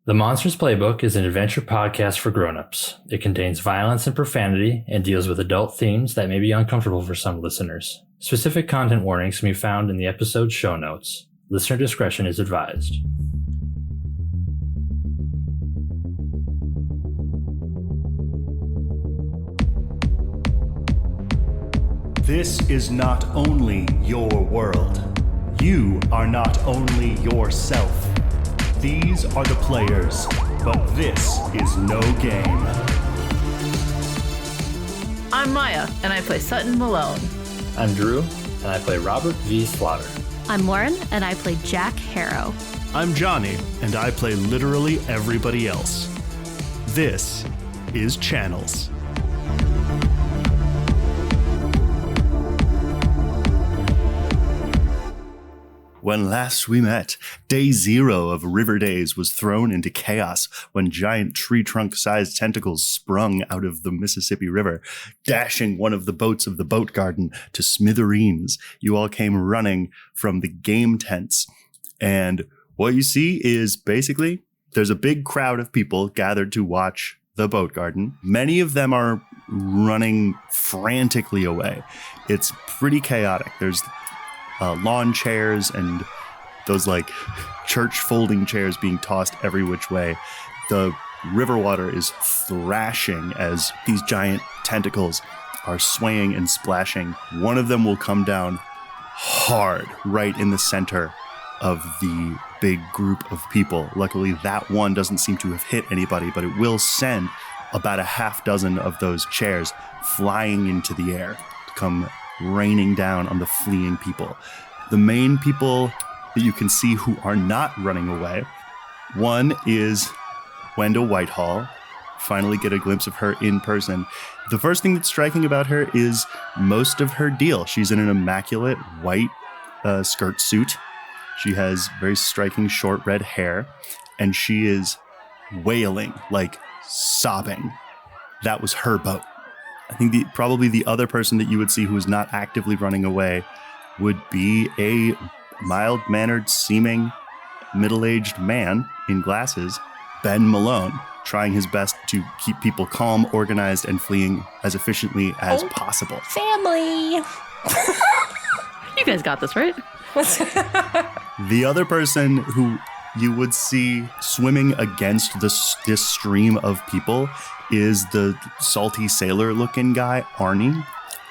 The Monstrous Playbook is an adventure podcast for grown-ups. It contains violence and profanity and deals with adult themes that may be uncomfortable for some listeners. Specific content warnings can be found in the episode show notes. Listener discretion is advised. This is not only your world. You are not only yourself. These are the players, but this is no game. I'm Miah, and I play Sutton Malone. I'm Drew, and I play Robert V. Slaughter. I'm Lauren, and I play Jack Harrow. I'm Jonny, and I play literally everybody else. This is Channels. When last we met, day 0 of River Days was thrown into chaos when giant tree trunk-sized tentacles sprung out of the Mississippi River, dashing one of the boats of the boat garden to smithereens. You all came running from the game tents, and what you see is basically there's a big crowd of people gathered to watch the boat garden. Many of them are running frantically away. It's pretty chaotic. There's lawn chairs and those like church folding chairs being tossed every which way. The river water is thrashing as these giant tentacles are swaying and splashing. One of them will come down hard right in the center of the big group of people. Luckily, that one doesn't seem to have hit anybody, but it will send about a half dozen of those chairs flying into the air to come raining down on the fleeing people. The main people that you can see who are not running away, one is Wendell Whitehall. Finally get a glimpse of her in person. The first thing that's striking about her is most of her deal. She's in an immaculate white skirt suit. She has very striking short red hair, and she is wailing, like sobbing. That was her boat. I think probably the other person that you would see who is not actively running away would be a mild-mannered seeming middle-aged man in glasses, Ben Malone, trying his best to keep people calm, organized, and fleeing as efficiently as possible. Family! You guys got this, right? The other person who you would see swimming against this stream of people is the salty sailor-looking guy, Arnie,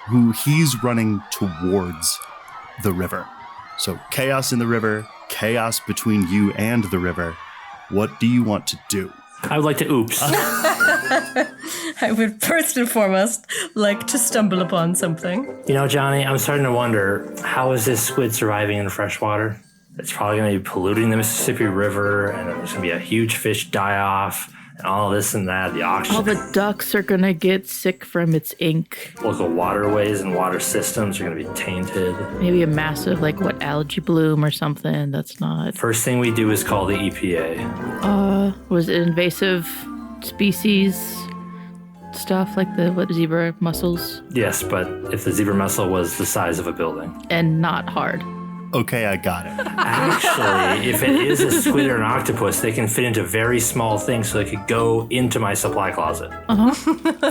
who he's running towards the river. So chaos in the river, chaos between you and the river. What do you want to do? I would like to oops. I would first and foremost like to stumble upon something. You know, Jonny, I'm starting to wonder, how is this squid surviving in fresh water? It's probably going to be polluting the Mississippi River, and there's going to be a huge fish die-off, and all this and that, the oxygen. All the ducks are going to get sick from its ink. Local waterways and water systems are going to be tainted. Maybe a massive, algae bloom or something. That's not... First thing we do is call the EPA. Was it invasive species stuff, like the zebra mussels? Yes, but if the zebra mussel was the size of a building. And not hard. Okay, I got it. Actually, if it is a squid or an octopus, they can fit into very small things, so they could go into my supply closet.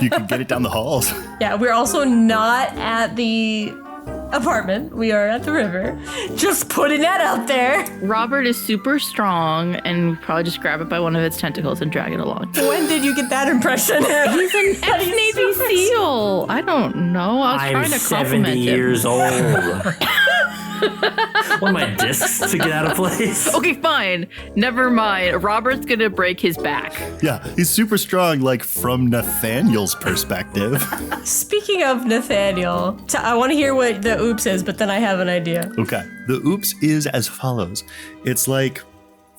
You can get it down the halls. Yeah, we're also not at the apartment. We are at the river. Just putting that out there. Robert is super strong, and we probably just grab it by one of its tentacles and drag it along. When did you get that impression? He's an ex-Navy SEAL. I don't know. I was trying to compliment 70 him. years old. Want my discs to get out of place? Okay, fine. Never mind. Robert's gonna break his back. Yeah, he's super strong, from Nathaniel's perspective. Speaking of Nathaniel, I want to hear what the oops is, but then I have an idea. Okay, the oops is as follows. It's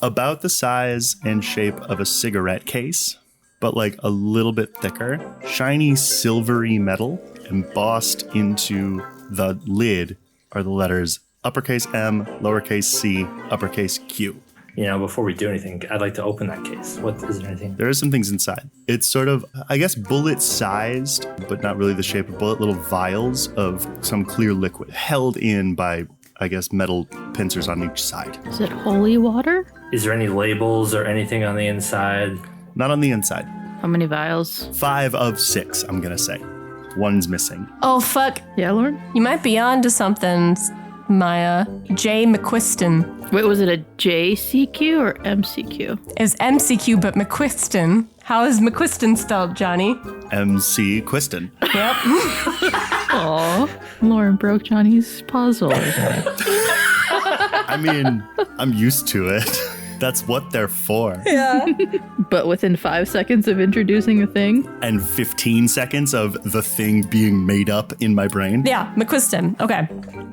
about the size and shape of a cigarette case, but a little bit thicker. Shiny silvery metal embossed into the lid are the letters uppercase M, lowercase c, uppercase Q. You know, before we do anything, I'd like to open that case. Is there anything? There are some things inside. It's sort of, bullet-sized, but not really the shape of bullet, little vials of some clear liquid held in by, metal pincers on each side. Is it holy water? Is there any labels or anything on the inside? Not on the inside. How many vials? 5 of 6, I'm going to say. One's missing. Oh, fuck. Yeah, Lauren? You might be onto something, Miah. J. McQuiston. Wait, was it a JCQ or MCQ? It's MCQ, but McQuiston. How is McQuiston spelled, Jonny? MC Quiston. Yep. Aw, Lauren broke Johnny's puzzle. I mean, I'm used to it. That's what they're for. Yeah. But within 5 seconds of introducing a thing? And 15 seconds of the thing being made up in my brain. Yeah, McQuiston. Okay.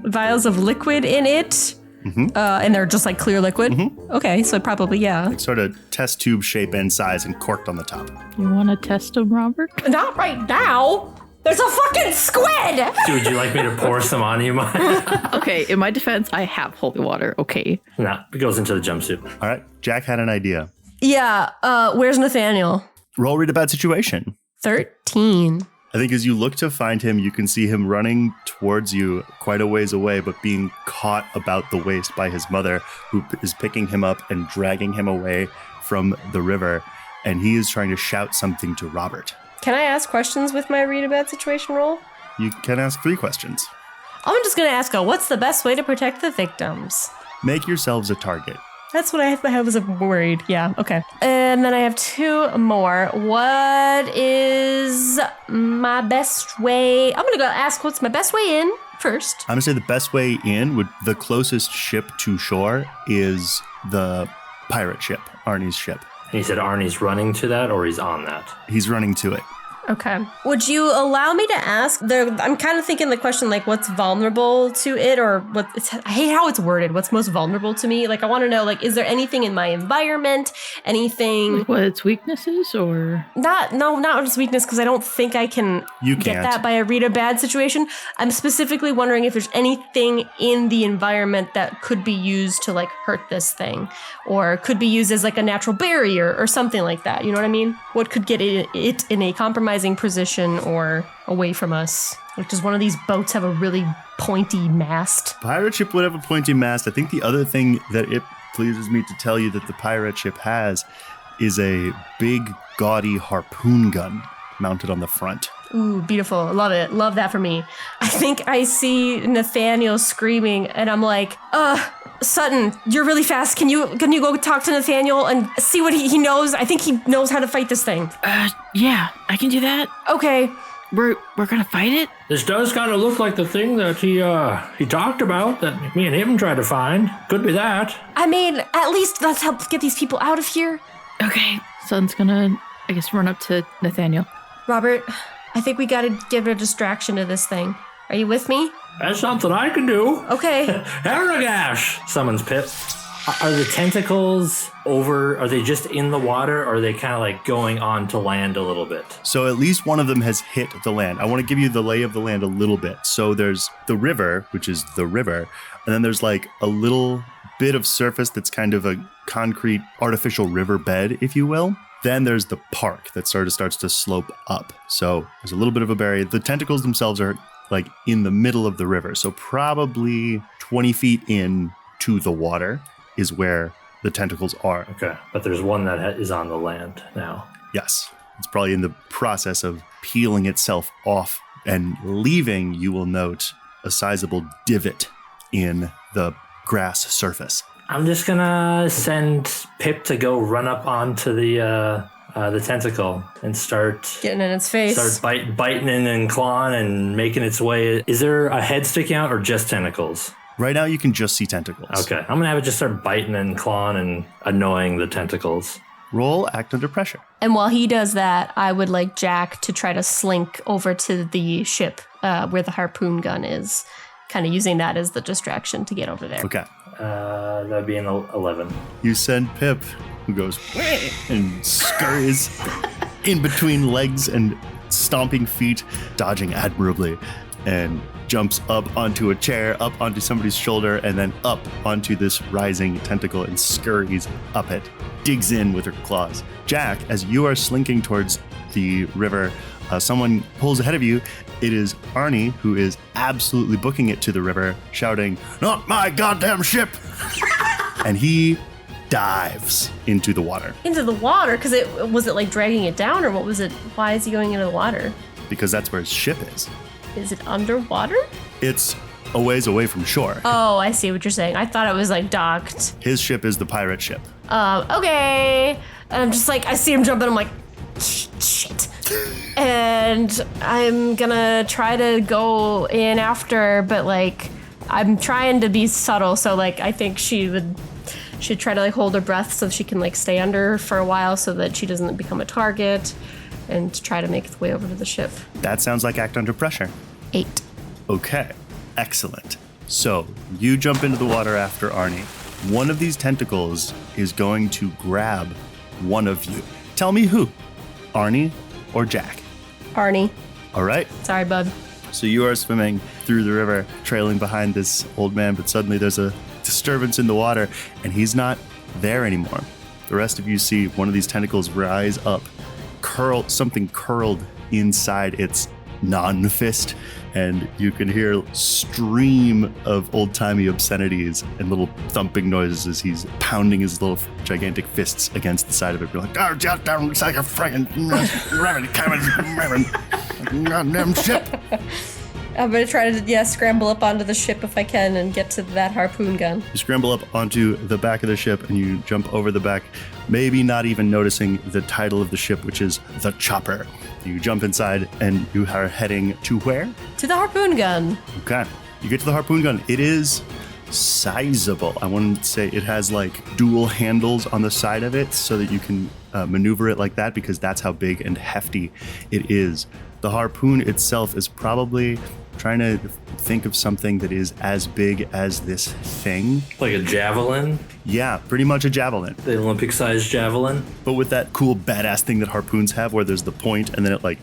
Vials of liquid in it. And they're just like clear liquid. Okay, so probably, yeah. Sort of test tube shape and size and corked on the top. You want to test them, Robert? Not right now. There's a fucking squid. Would you like me to pour some on you, Maya? Okay, in my defense, I have holy water, okay? No, it goes into the jumpsuit. All right, Jack had an idea. Yeah, where's Nathaniel? Roll read a bad situation. 13. I think as you look to find him, you can see him running towards you quite a ways away, but being caught about the waist by his mother, who is picking him up and dragging him away from the river. And he is trying to shout something to Robert. Can I ask questions with my read a bad situation roll? You can ask 3 questions. I'm just gonna ask what's the best way to protect the victims? Make yourselves a target. That's what I was worried. Yeah, okay. And then I have 2 more. What is my best way? I'm gonna go ask what's my best way in first. I'm gonna say the best way in would the closest ship to shore is the pirate ship, Arnie's ship. And he said Arnie's running to that or he's on that? He's running to it. Okay. Would you allow me to ask? I'm kind of thinking the question like, what's vulnerable to it, or what? I hate how it's worded. What's most vulnerable to me? Like, I want to know, like, is there anything in my environment? Anything? Like what its weaknesses, or Not its weakness, because I don't think I can get that by a read a bad situation. I'm specifically wondering if there's anything in the environment that could be used to like hurt this thing, or could be used as like a natural barrier or something like that. You know what I mean? What could get it in a compromising position or away from us? Like, does one of these boats have a really pointy mast? Pirate ship would have a pointy mast. I think the other thing that it pleases me to tell you that the pirate ship has is a big, gaudy harpoon gun mounted on the front. Ooh, beautiful. I love it. Love that for me. I think I see Nathaniel screaming and I'm like, Sutton, you're really fast. Can you go talk to Nathaniel and see what he knows? I think he knows how to fight this thing. yeah, I can do that. Okay. We're gonna fight it? This does kind of look like the thing that he talked about that me and him tried to find. Could be that. I mean, at least let's help get these people out of here. Okay. Son's gonna, I guess, run up to Nathaniel. Robert, I think we gotta give a distraction to this thing. Are you with me? That's something I can do. Okay. Harragash! Summons Pip. Are the tentacles over, are they just in the water, or are they kind of like going on to land a little bit? So at least one of them has hit the land. I want to give you the lay of the land a little bit. So there's the river, which is the river, and then there's like a little bit of surface that's kind of a concrete artificial river bed, if you will. Then there's the park that sort of starts to slope up. So there's a little bit of a barrier. The tentacles themselves are like in the middle of the river. So probably 20 feet in to the water is where the tentacles are. Okay, but there's one that is on the land now. Yes. It's probably in the process of peeling itself off and leaving, you will note, a sizable divot in the grass surface. I'm just gonna send Pip to go run up onto the tentacle and start Getting in its face. Start biting and clawing and making its way. Is there a head sticking out or just tentacles? Right now you can just see tentacles. Okay, I'm gonna have it just start biting and clawing and annoying the tentacles. Roll act under pressure. And while he does that, I would like Jack to try to slink over to the ship where the harpoon gun is, kind of using that as the distraction to get over there. Okay. That'd be an 11. You send Pip, who goes and scurries in between legs and stomping feet, dodging admirably, and jumps up onto a chair, up onto somebody's shoulder, and then up onto this rising tentacle and scurries up it, digs in with her claws. Jack, as you are slinking towards the river, someone pulls ahead of you. It is Arnie, who is absolutely booking it to the river, shouting, "Not my goddamn ship!" And he dives into the water. Into the water? Because was it like dragging it down, or what was it? Why is he going into the water? Because that's where his ship is. Is it underwater? It's a ways away from shore. Oh, I see what you're saying. I thought it was like docked. His ship is the pirate ship. Okay. And I'm just like, I see him jumping, I'm like, shit. And I'm gonna try to go in after, but like, I'm trying to be subtle, so like, I think she'd try to like hold her breath so she can like stay under for a while so that she doesn't become a target, and try to make its way over to the ship. That sounds like act under pressure. 8. Okay, excellent. So you jump into the water after Arnie. One of these tentacles is going to grab one of you. Tell me who, Arnie or Jack? Arnie. All right. Sorry, bud. So you are swimming through the river, trailing behind this old man, but suddenly there's a disturbance in the water, and he's not there anymore. The rest of you see one of these tentacles rise up, something curled inside its non-fist, and you can hear a stream of old-timey obscenities and little thumping noises as he's pounding his little gigantic fists against the side of it. You're like, oh, just down, it's like a friggin' goddamn ship. I'm gonna try to, scramble up onto the ship if I can and get to that harpoon gun. You scramble up onto the back of the ship and you jump over the back, maybe not even noticing the title of the ship, which is the Chopper. You jump inside and you are heading to where? To the harpoon gun. Okay. You get to the harpoon gun. It is sizable. I want to say it has like dual handles on the side of it so that you can maneuver it like that, because that's how big and hefty it is. The harpoon itself is probably trying to think of something that is as big as this thing. Like a javelin? Yeah, pretty much a javelin. The Olympic-sized javelin? But with that cool badass thing that harpoons have where there's the point and then it like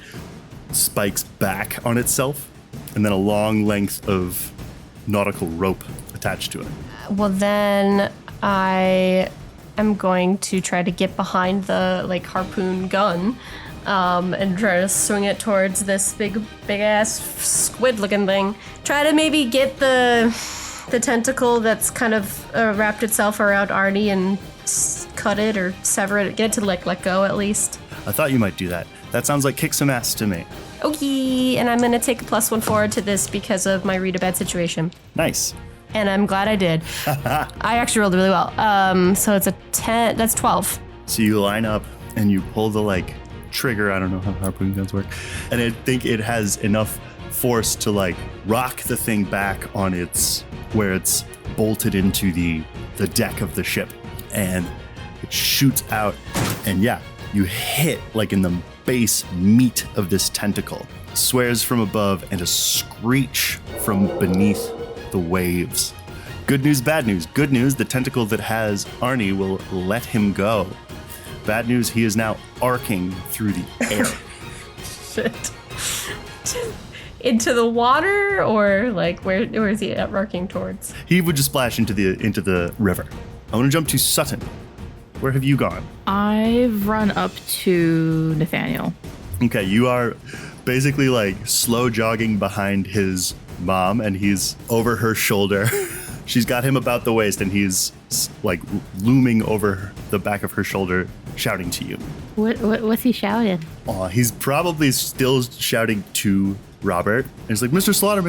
spikes back on itself, and then a long length of nautical rope attached to it. Well, then I am going to try to get behind the like harpoon gun and try to swing it towards this big ass squid looking thing. Try to maybe get the tentacle that's kind of wrapped itself around Arnie and cut it or sever it. Get it to like let go at least. I thought you might do that. That sounds like kick some ass to me. Okay, and I'm gonna take a +1 forward to this because of my read a bad situation. Nice. And I'm glad I did. I actually rolled really well. So it's a 10. That's 12. So you line up and you pull the like trigger. I don't know how harpoon guns work, and I think it has enough force to like rock the thing back on its where it's bolted into the deck of the ship, and it shoots out, and yeah, you hit like in the base meat of this tentacle. Swears from above and a screech from beneath the waves. Good news, bad news. Good news, the tentacle that has Arnie will let him go. Bad news, he is now arcing through the air. Shit. Into the water, or like where is he arcing towards? He would just splash into the river. I want to jump to Sutton. Where have you gone? I've run up to Nathaniel. Okay, you are basically like slow jogging behind his mom, and he's over her shoulder. She's got him about the waist, and he's like looming over the back of her shoulder, shouting to you. What's he shouting? Oh, he's probably still shouting to Robert. And he's like, Mr. Slaughter,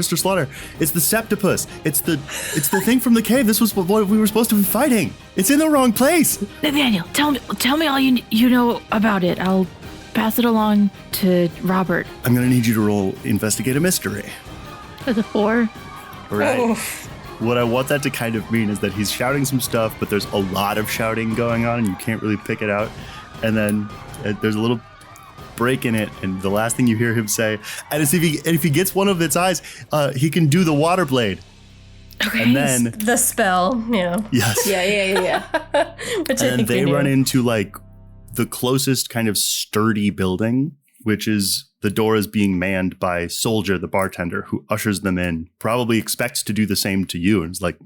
it's the septopus. It's the thing from the cave. This was what we were supposed to be fighting. It's in the wrong place. Nathaniel, tell me all you know about it. I'll pass it along to Robert. I'm gonna need you to roll investigate a mystery. With a 4. Right. Oh. What I want that to kind of mean is that he's shouting some stuff, but there's a lot of shouting going on and you can't really pick it out. And then there's a little break in it, and the last thing you hear him say, and if he gets one of its eyes, he can do the water blade. Okay. And then the spell, Yes. Yeah. Which and they run into like the closest kind of sturdy building, which is the door is being manned by Soldier, the bartender, who ushers them in, probably expects to do the same to you, and is like,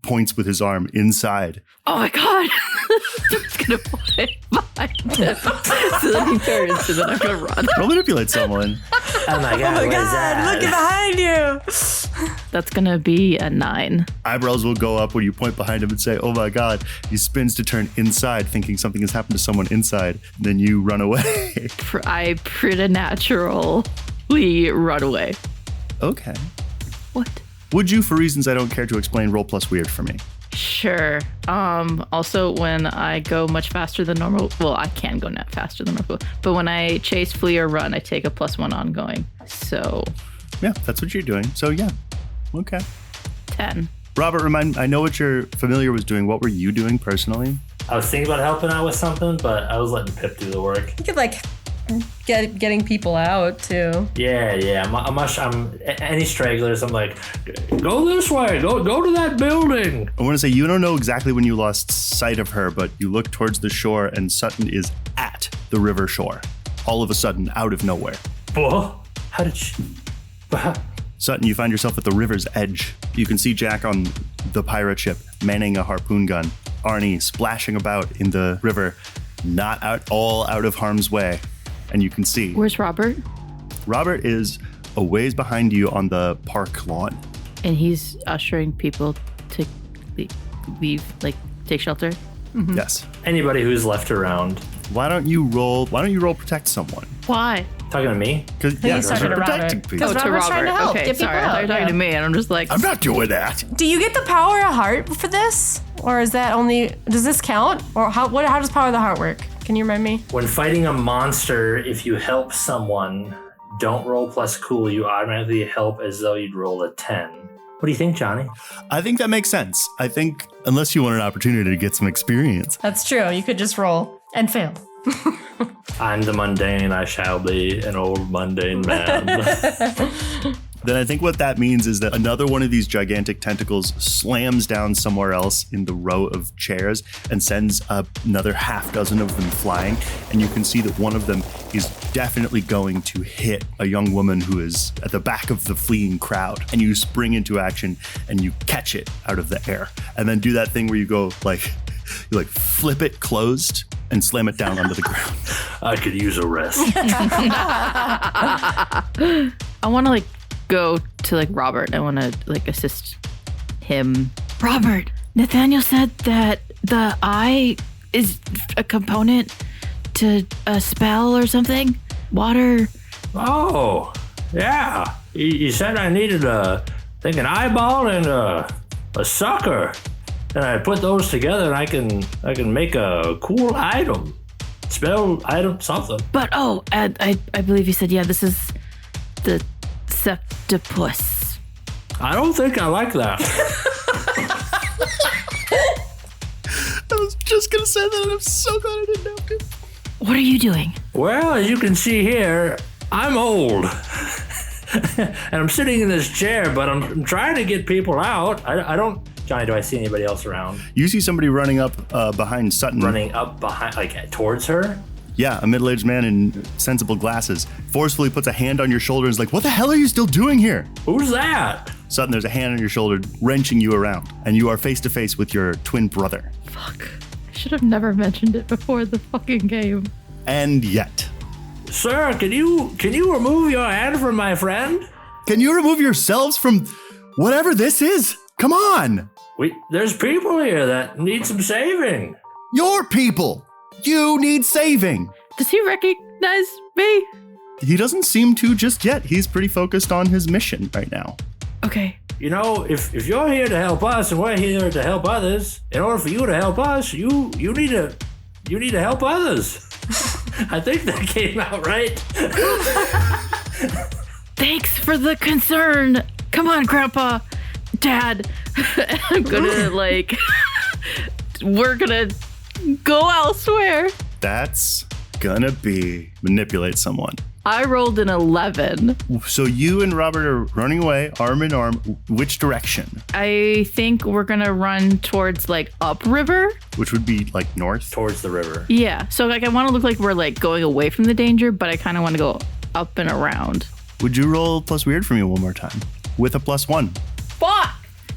points with his arm inside. Oh my god! I'm just gonna play behind him. So then he turns, and then I'm gonna run. Roll manipulate someone. Oh my god, look behind you! That's going to be a 9. Eyebrows will go up when you point behind him and say, oh my God. He spins to turn inside, thinking something has happened to someone inside. Then you run away. I preternaturally run away. Okay. What? Would you, for reasons I don't care to explain, roll plus weird for me? Sure. Also, when I go much faster than normal, well, I can go faster than normal, but when I chase, flee, or run, I take a +1 ongoing. So... yeah, that's what you're doing. So yeah. Okay. 10. Robert, I know what your familiar was doing. What were you doing personally? I was thinking about helping out with something, but I was letting Pip do the work. You could getting people out too. Yeah. I'm any stragglers. I'm like, go this way. Go to that building. I want to say you don't know exactly when you lost sight of her, but you look towards the shore and Sutton is at the river shore. All of a sudden, out of nowhere. Whoa! How did she? Sutton, you find yourself at the river's edge. You can see Jack on the pirate ship manning a harpoon gun. Arnie splashing about in the river, not at all out of harm's way. And you can see. Where's Robert? Robert is a ways behind you on the park lawn. And he's ushering people to leave, take shelter? Mm-hmm. Yes. Anybody who's left around. Why don't you roll protect someone? Why? Talking to me? Because you're protecting people. To Robert's trying to help. Okay, sorry. I thought you were talking to me, and I'm just like... I'm not doing that. Do you get the power of heart for this? Or is that only... does this count? Or how does power of the heart work? Can you remind me? When fighting a monster, if you help someone, don't roll plus cool. You automatically help as though you'd roll a 10. What do you think, Jonny? I think that makes sense. I think unless you want an opportunity to get some experience. That's true. You could just roll and fail. I'm the mundane, I shall be an old mundane man. Then I think what that means is that another one of these gigantic tentacles slams down somewhere else in the row of chairs and sends another half dozen of them flying. And you can see that one of them is definitely going to hit a young woman who is at the back of the fleeing crowd. And you spring into action and you catch it out of the air. And then do that thing where you go you flip it closed and slam it down onto the ground. I could use a rest. I want to go to Robert. I want to assist him. Robert, Nathaniel said that the eye is a component to a spell or something. Water. Oh, yeah. He said I needed an eyeball and a sucker. And I put those together and I can make a cool item. Spell item something. But I believe you said, this is the septopus. I don't think I like that. I was just gonna say that and I'm so glad I didn't have to. What are you doing? Well, as you can see here, I'm old. And I'm sitting in this chair, but I'm trying to get people out. I don't... Jonny, do I see anybody else around? You see somebody running up behind Sutton. Running up behind, towards her? Yeah, a middle-aged man in sensible glasses forcefully puts a hand on your shoulder and is like, what the hell are you still doing here? Who's that? Sutton, there's a hand on your shoulder wrenching you around, and you are face-to-face with your twin brother. Fuck. I should have never mentioned it before the fucking game. And yet. Sir, can you remove your hand from my friend? Can you remove yourselves from whatever this is? Come on! There's people here that need some saving. Your people! You need saving! Does he recognize me? He doesn't seem to just yet. He's pretty focused on his mission right now. Okay. You know, if you're here to help us and we're here to help others, in order for you to help us, you need to help others. I think that came out right. Thanks for the concern. Come on, Grandpa. Dad. I'm gonna we're gonna go elsewhere. That's gonna be manipulate someone. I rolled an 11. So you and Robert are running away, arm in arm. Which direction? I think we're gonna run towards upriver. Which would be north? Towards the river. Yeah. So I want to look like we're going away from the danger, but I kind of want to go up and around. Would you roll plus weird for me one more time? With a +1. Fuck!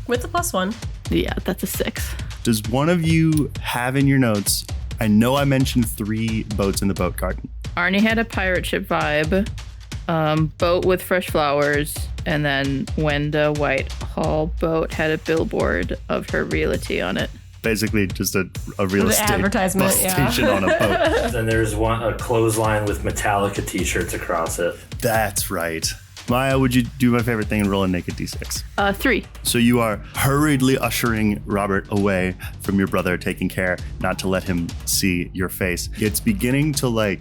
With a +1. Yeah, that's a 6. Does one of you have in your notes, I know I mentioned 3 boats in the boat garden. Arnie had a pirate ship vibe, boat with fresh flowers, And then when the Whitehall boat had a billboard of her realty on it. Basically just a real estate advertisement, bus station on a boat. Then there's a clothesline with Metallica t-shirts across it. That's right. Miah, would you do my favorite thing and roll a naked d6? 3. So you are hurriedly ushering Robert away from your brother, taking care not to let him see your face. It's beginning to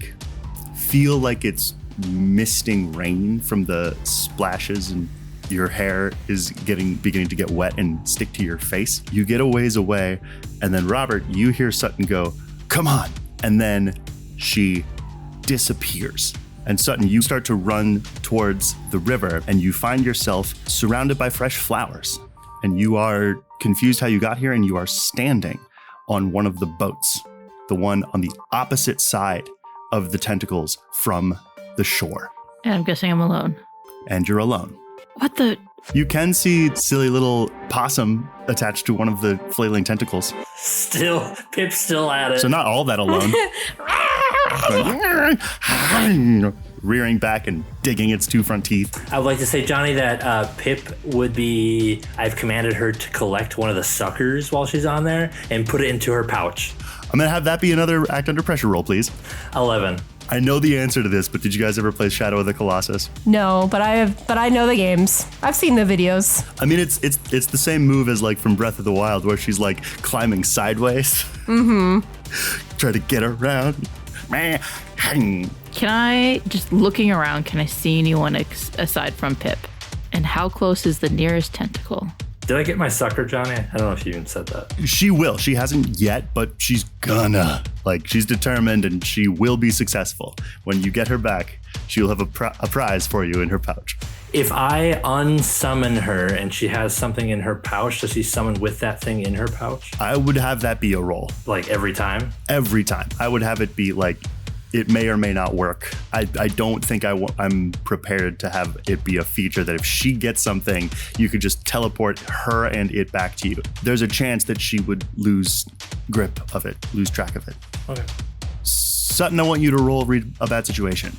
feel like it's misting rain from the splashes, and your hair is beginning to get wet and stick to your face. You get a ways away, and then Robert, you hear Sutton go, "Come on!" And then she disappears. And Sutton, you start to run towards the river, and you find yourself surrounded by fresh flowers. And you are confused how you got here, and you are standing on one of the boats, the one on the opposite side of the tentacles from the shore. And I'm guessing I'm alone. And you're alone. What the? You can see silly little possum attached to one of the flailing tentacles. Pip's still at it. So not all that alone. Rearing back and digging its 2 front teeth. I would like to say, Jonny, that Pip would be... I've commanded her to collect one of the suckers while she's on there and put it into her pouch. I'm going to have that be another act under pressure roll, please. 11. I know the answer to this, but did you guys ever play Shadow of the Colossus? No, but I know the games. I've seen the videos. I mean, it's the same move as from Breath of the Wild, where she's climbing sideways. Mm-hmm. Try to get around. Can I, just looking around, can I see anyone aside from Pip? And how close is the nearest tentacle? Did I get my sucker, Jonny? I don't know if you even said that. She will. She hasn't yet, but she's gonna. She's determined, and she will be successful. When you get her back, she'll have a prize for you in her pouch. If I unsummon her and she has something in her pouch, does she summon with that thing in her pouch? I would have that be a roll. Every time? Every time. I would have it be it may or may not work. I don't think I'm prepared to have it be a feature that if she gets something, you could just teleport her and it back to you. There's a chance that she would lose grip of it, lose track of it. Okay. Sutton, I want you to read a bad situation.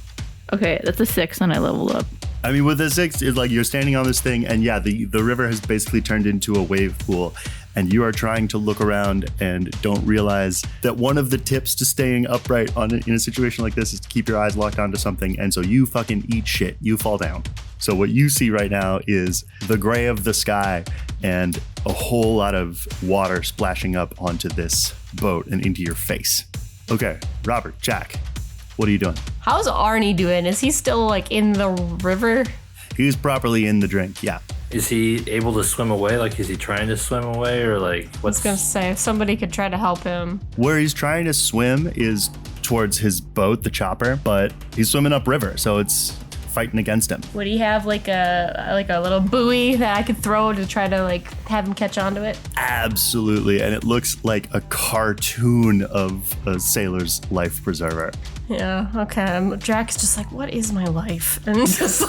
Okay, that's a 6 and I leveled up. I mean, with a 6, it's you're standing on this thing, and yeah, the river has basically turned into a wave pool, and you are trying to look around and don't realize that one of the tips to staying upright in a situation like this is to keep your eyes locked onto something, and so you fucking eat shit. You fall down. So what you see right now is the gray of the sky and a whole lot of water splashing up onto this boat and into your face. Okay, Robert, Jack, what are you doing? How's Arnie doing? Is he still in the river? He's properly in the drink, yeah. Is he able to swim away? Is he trying to swim away, or I was gonna say, if somebody could try to help him. Where he's trying to swim is towards his boat, the chopper, but he's swimming upriver, so it's fighting against him. Would he have a little buoy that I could throw to try to have him catch onto it? Absolutely, and it looks like a cartoon of a sailor's life preserver. Yeah, okay. Jack's just what is my life? And just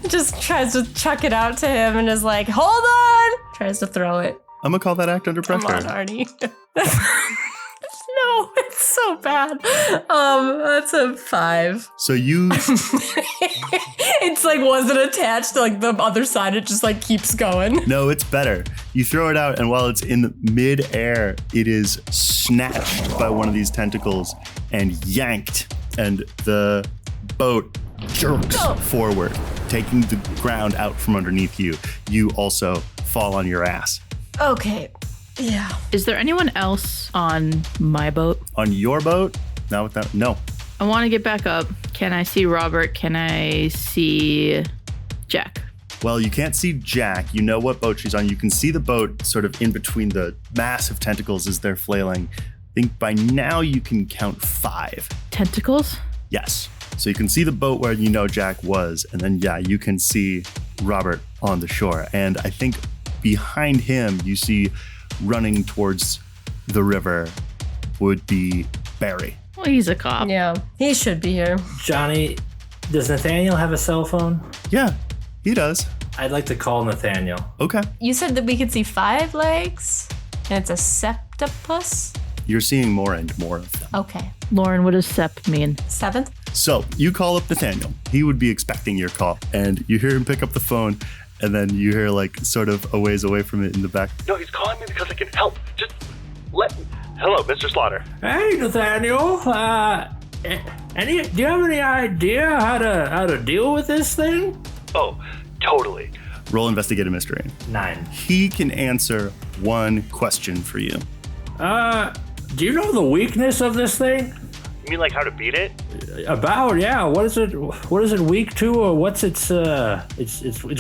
just tries to chuck it out to him and is hold on! Tries to throw it. I'm gonna call that act under pressure. Come on, Arnie. No, it's so bad. That's a 5. So you... It's wasn't attached to the other side. It just keeps going. No, it's better. You throw it out, and while it's in mid-air, it is snatched by one of these tentacles and yanked, and the boat jerks forward, taking the ground out from underneath you. You also fall on your ass. Okay. Yeah. Is there anyone else on my boat? On your boat? No. I want to get back up. Can I see Robert? Can I see Jack? Well, you can't see Jack. You know what boat she's on. You can see the boat sort of in between the massive tentacles as they're flailing. I think by now you can count 5. Tentacles? Yes. So you can see the boat where you know Jack was, and then, yeah, you can see Robert on the shore. And I think behind him, you see running towards the river would be Barry. Well, he's a cop. Yeah, he should be here. Jonny, does Nathaniel have a cell phone? Yeah, he does. I'd like to call Nathaniel. Okay. You said that we could see 5 legs, and it's a septopus? You're seeing more and more of them. Okay. Lauren, what does sep mean? 7th? So you call up Nathaniel. He would be expecting your call. And you hear him pick up the phone. And then you hear like sort of a ways away from it in the back. No, he's calling me because I can help. Just let me. Hello, Mr. Slaughter. Hey, Nathaniel. Do you have any idea how to deal with this thing? Oh, totally. Roll Investigative Mystery. 9. He can answer one question for you. Do you know the weakness of this thing? You mean like how to beat it? Yeah. What is it weak to, or what's its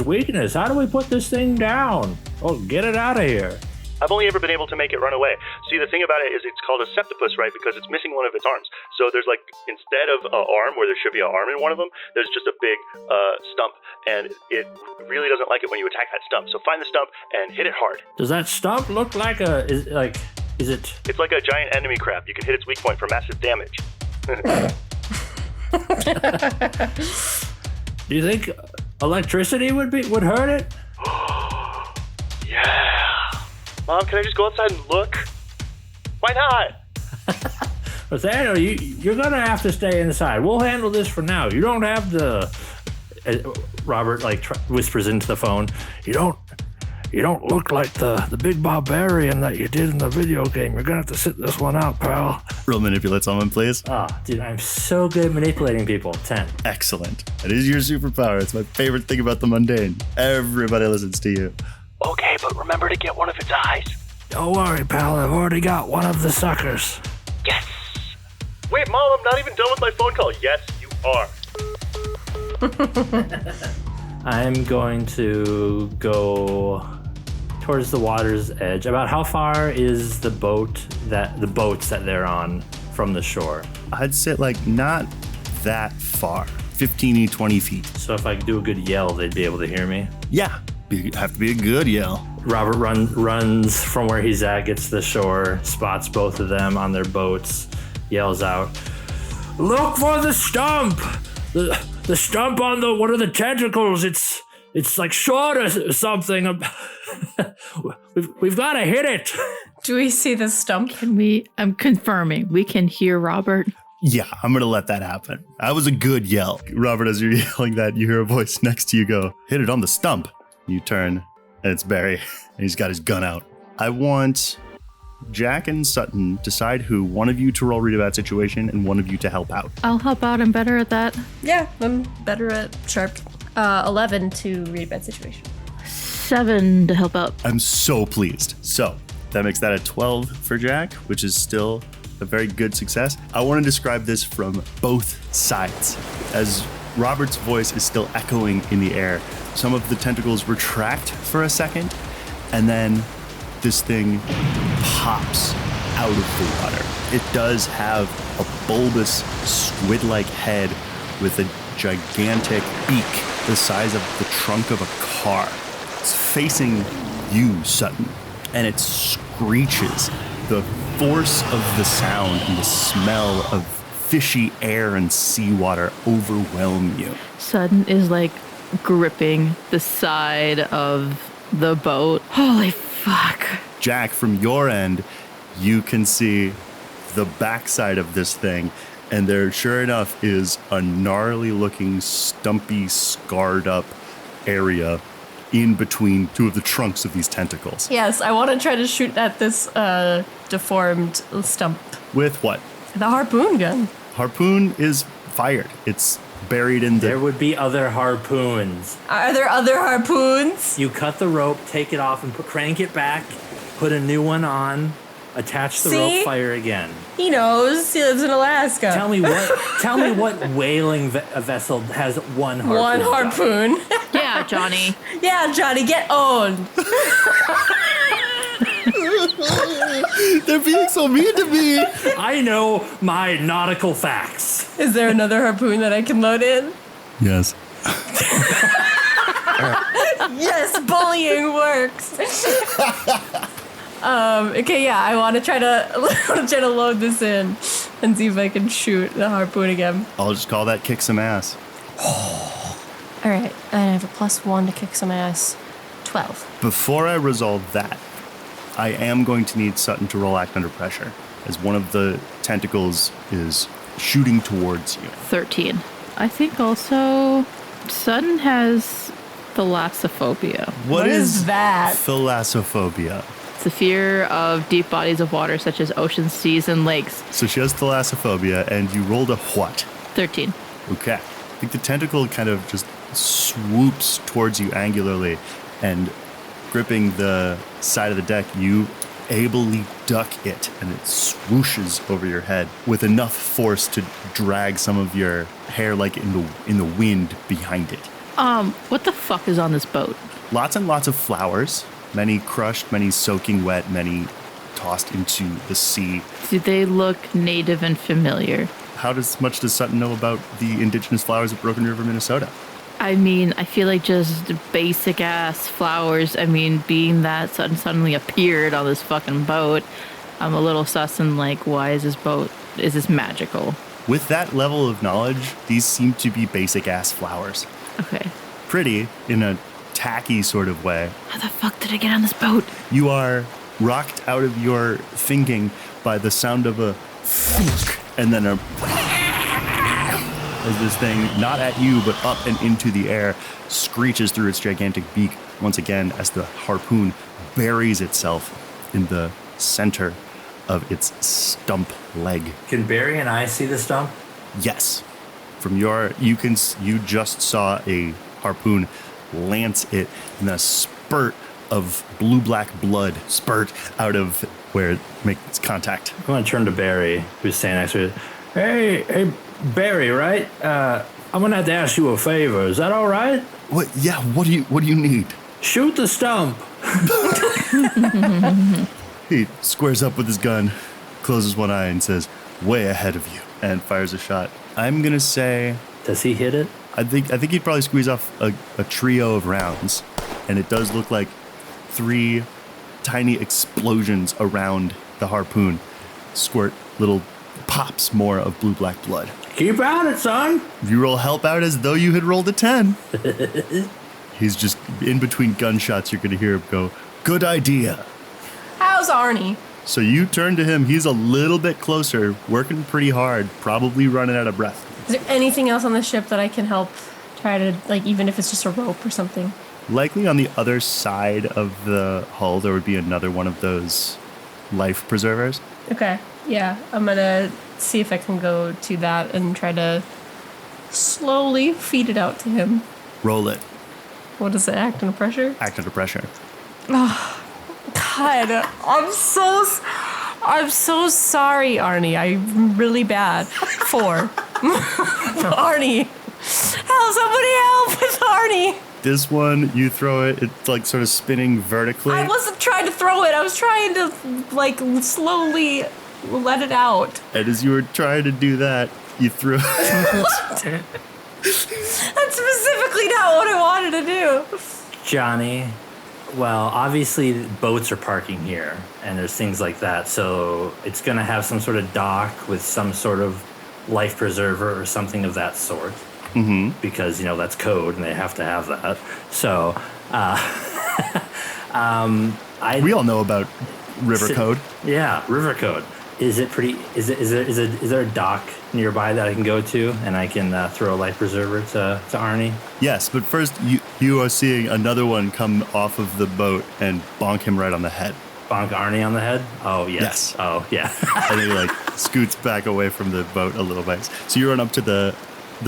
weakness? How do we put this thing down? Oh, get it out of here. I've only ever been able to make it run away. See, the thing about it is it's called a septipus, right? Because it's missing one of its arms. So there's like, instead of an arm where there should be an arm in one of them, there's just a big stump. And it really doesn't like it when you attack that stump. So find the stump and hit it hard. Does that stump look like is it? It's like a giant enemy crab. You can hit its weak point for massive damage. Do you think electricity would hurt it? Yeah. Mom, can I just go outside and look? Why not? Nathaniel, you're going to have to stay inside. We'll handle this for now. You don't have to... Robert whispers into the phone. You don't look like the big barbarian that you did in the video game. You're going to have to sit this one out, pal. Roll Manipulate someone, please. Dude, I'm so good at manipulating people. 10. Excellent. That is your superpower. It's my favorite thing about the Mundane. Everybody listens to you. Okay, but remember to get one of its eyes. Don't worry, pal. I've already got one of the suckers. Yes! Wait, Mom, I'm not even done with my phone call. Yes, you are. I'm going to go towards the water's edge. About how far is the boats that they're on from the shore? I'd say not that far. 15, 20 feet. So if I do a good yell, they'd be able to hear me? Yeah. Have to be a good yell. Robert runs from where he's at, gets to the shore, spots both of them on their boats, yells out, "Look for the stump! The stump on one of the tentacles. It's like short or something. We've got to hit it." Do we see the stump? I'm confirming. We can hear Robert. Yeah, I'm going to let that happen. That was a good yell. Robert, as you're yelling that, you hear a voice next to you go, "Hit it on the stump." You turn, and it's Barry, and he's got his gun out. I want Jack and Sutton decide who, one of you to roll read a bad situation and one of you to help out. I'll help out. I'm better at that. Yeah, I'm better at sharp. 11 to read a bad situation. 7 to help out. I'm so pleased. So that makes that a 12 for Jack, which is still a very good success. I want to describe this from both sides. As Robert's voice is still echoing in the air, some of the tentacles retract for a second, and then this thing pops out of the water. It does have a bulbous, squid-like head with a gigantic beak the size of the trunk of a car. It's facing you, Sutton, and it screeches. The force of the sound and the smell of fishy air and seawater overwhelm you. Sutton is gripping the side of the boat. Holy fuck. Jack, from your end, you can see the backside of this thing, and there, sure enough, is a gnarly-looking, stumpy, scarred-up area in between two of the trunks of these tentacles. Yes, I want to try to shoot at this deformed stump. With what? The harpoon gun. Harpoon is fired. It's buried in the... There would be other harpoons. Are there other harpoons? You cut the rope, take it off, and crank it back, put a new one on, attach the rope, fire again. He knows. He lives in Alaska. Tell me what whaling vessel has one harpoon? One harpoon. Yeah, Jonny. Yeah, Jonny, get owned. They're being so mean to me. I know my nautical facts. Is there another harpoon that I can load in? Yes. Yes, bullying works. Okay, yeah, I want to try to load this in and see if I can shoot the harpoon again. I'll just call that kick some ass. All right, I have a +1 to kick some ass. 12. Before I resolve that, I am going to need Sutton to roll act under pressure, as one of the tentacles is shooting towards you. 13. I think also Sutton has thalassophobia. What is that? Thalassophobia? It's the fear of deep bodies of water such as oceans, seas, and lakes. So she has thalassophobia, and you rolled a what? 13. Okay. I think the tentacle kind of just swoops towards you angularly, and gripping the side of the deck, you ably duck it, and it swooshes over your head with enough force to drag some of your hair like in the wind behind it. What the fuck is on this boat? Lots and lots of flowers, many crushed, many soaking wet, many tossed into the sea. Do they look native and familiar? How much does Sutton know about the indigenous flowers of Broken River, Minnesota? I mean, I feel like just basic ass flowers. I mean, being that Sutton suddenly appeared on this fucking boat, I'm a little sus and like, why is this magical? With that level of knowledge, these seem to be basic ass flowers. Okay. Pretty in a tacky sort of way. How the fuck did I get on this boat? You are rocked out of your thinking by the sound of a thunk and then as this thing, not at you, but up and into the air, screeches through its gigantic beak once again as the harpoon buries itself in the center of its stump leg. Can Barry and I see the stump? Yes. From you just saw a harpoon lance it, and a spurt of blue-black blood spurt out of where it makes contact. I'm going to turn to Barry, who's standing next to it. Hey, Barry, right? I'm going to have to ask you a favor. Is that all right? What? Yeah, what do you need? Shoot the stump. He squares up with his gun, closes one eye, and says, "Way ahead of you," and fires a shot. I'm going to say... Does he hit it? I think he'd probably squeeze off a trio of rounds, and it does look like 3 tiny explosions around the harpoon squirt little pops more of blue-black blood. Keep at it, son. You roll help out as though you had rolled a 10. He's just in between gunshots. You're going to hear him go, "Good idea." How's Arnie? So you turn to him. He's a little bit closer, working pretty hard, probably running out of breath. Is there anything else on the ship that I can help try to, like, even if it's just a rope or something? Likely on the other side of the hull, there would be another one of those life preservers. Okay, yeah. I'm going to see if I can go to that and try to slowly feed it out to him. Roll it. What is it, act under pressure? Act under pressure. Oh, God, I'm so sorry, Arnie. I'm really bad. 4. Arnie. Help, somebody help with Arnie. This one, you throw it, it's like sort of spinning vertically. I wasn't trying to throw it. I was trying to, like, slowly let it out. And as you were trying to do that, you threw it. That's specifically not what I wanted to do. Jonny, well, obviously boats are parking here, and there's things like that, so it's going to have some sort of dock with some sort of life preserver or something of that sort. Mm-hmm. Because, that's code, and they have to have that. So, we all know about river code. Yeah, river code. Is it pretty? Is there a dock nearby that I can go to, and I can throw a life preserver to Arnie? Yes, but first you are seeing another one come off of the boat and bonk him right on the head. Bonk Arnie on the head? Oh yes. Oh yeah. And then he scoots back away from the boat a little bit. So you run up to the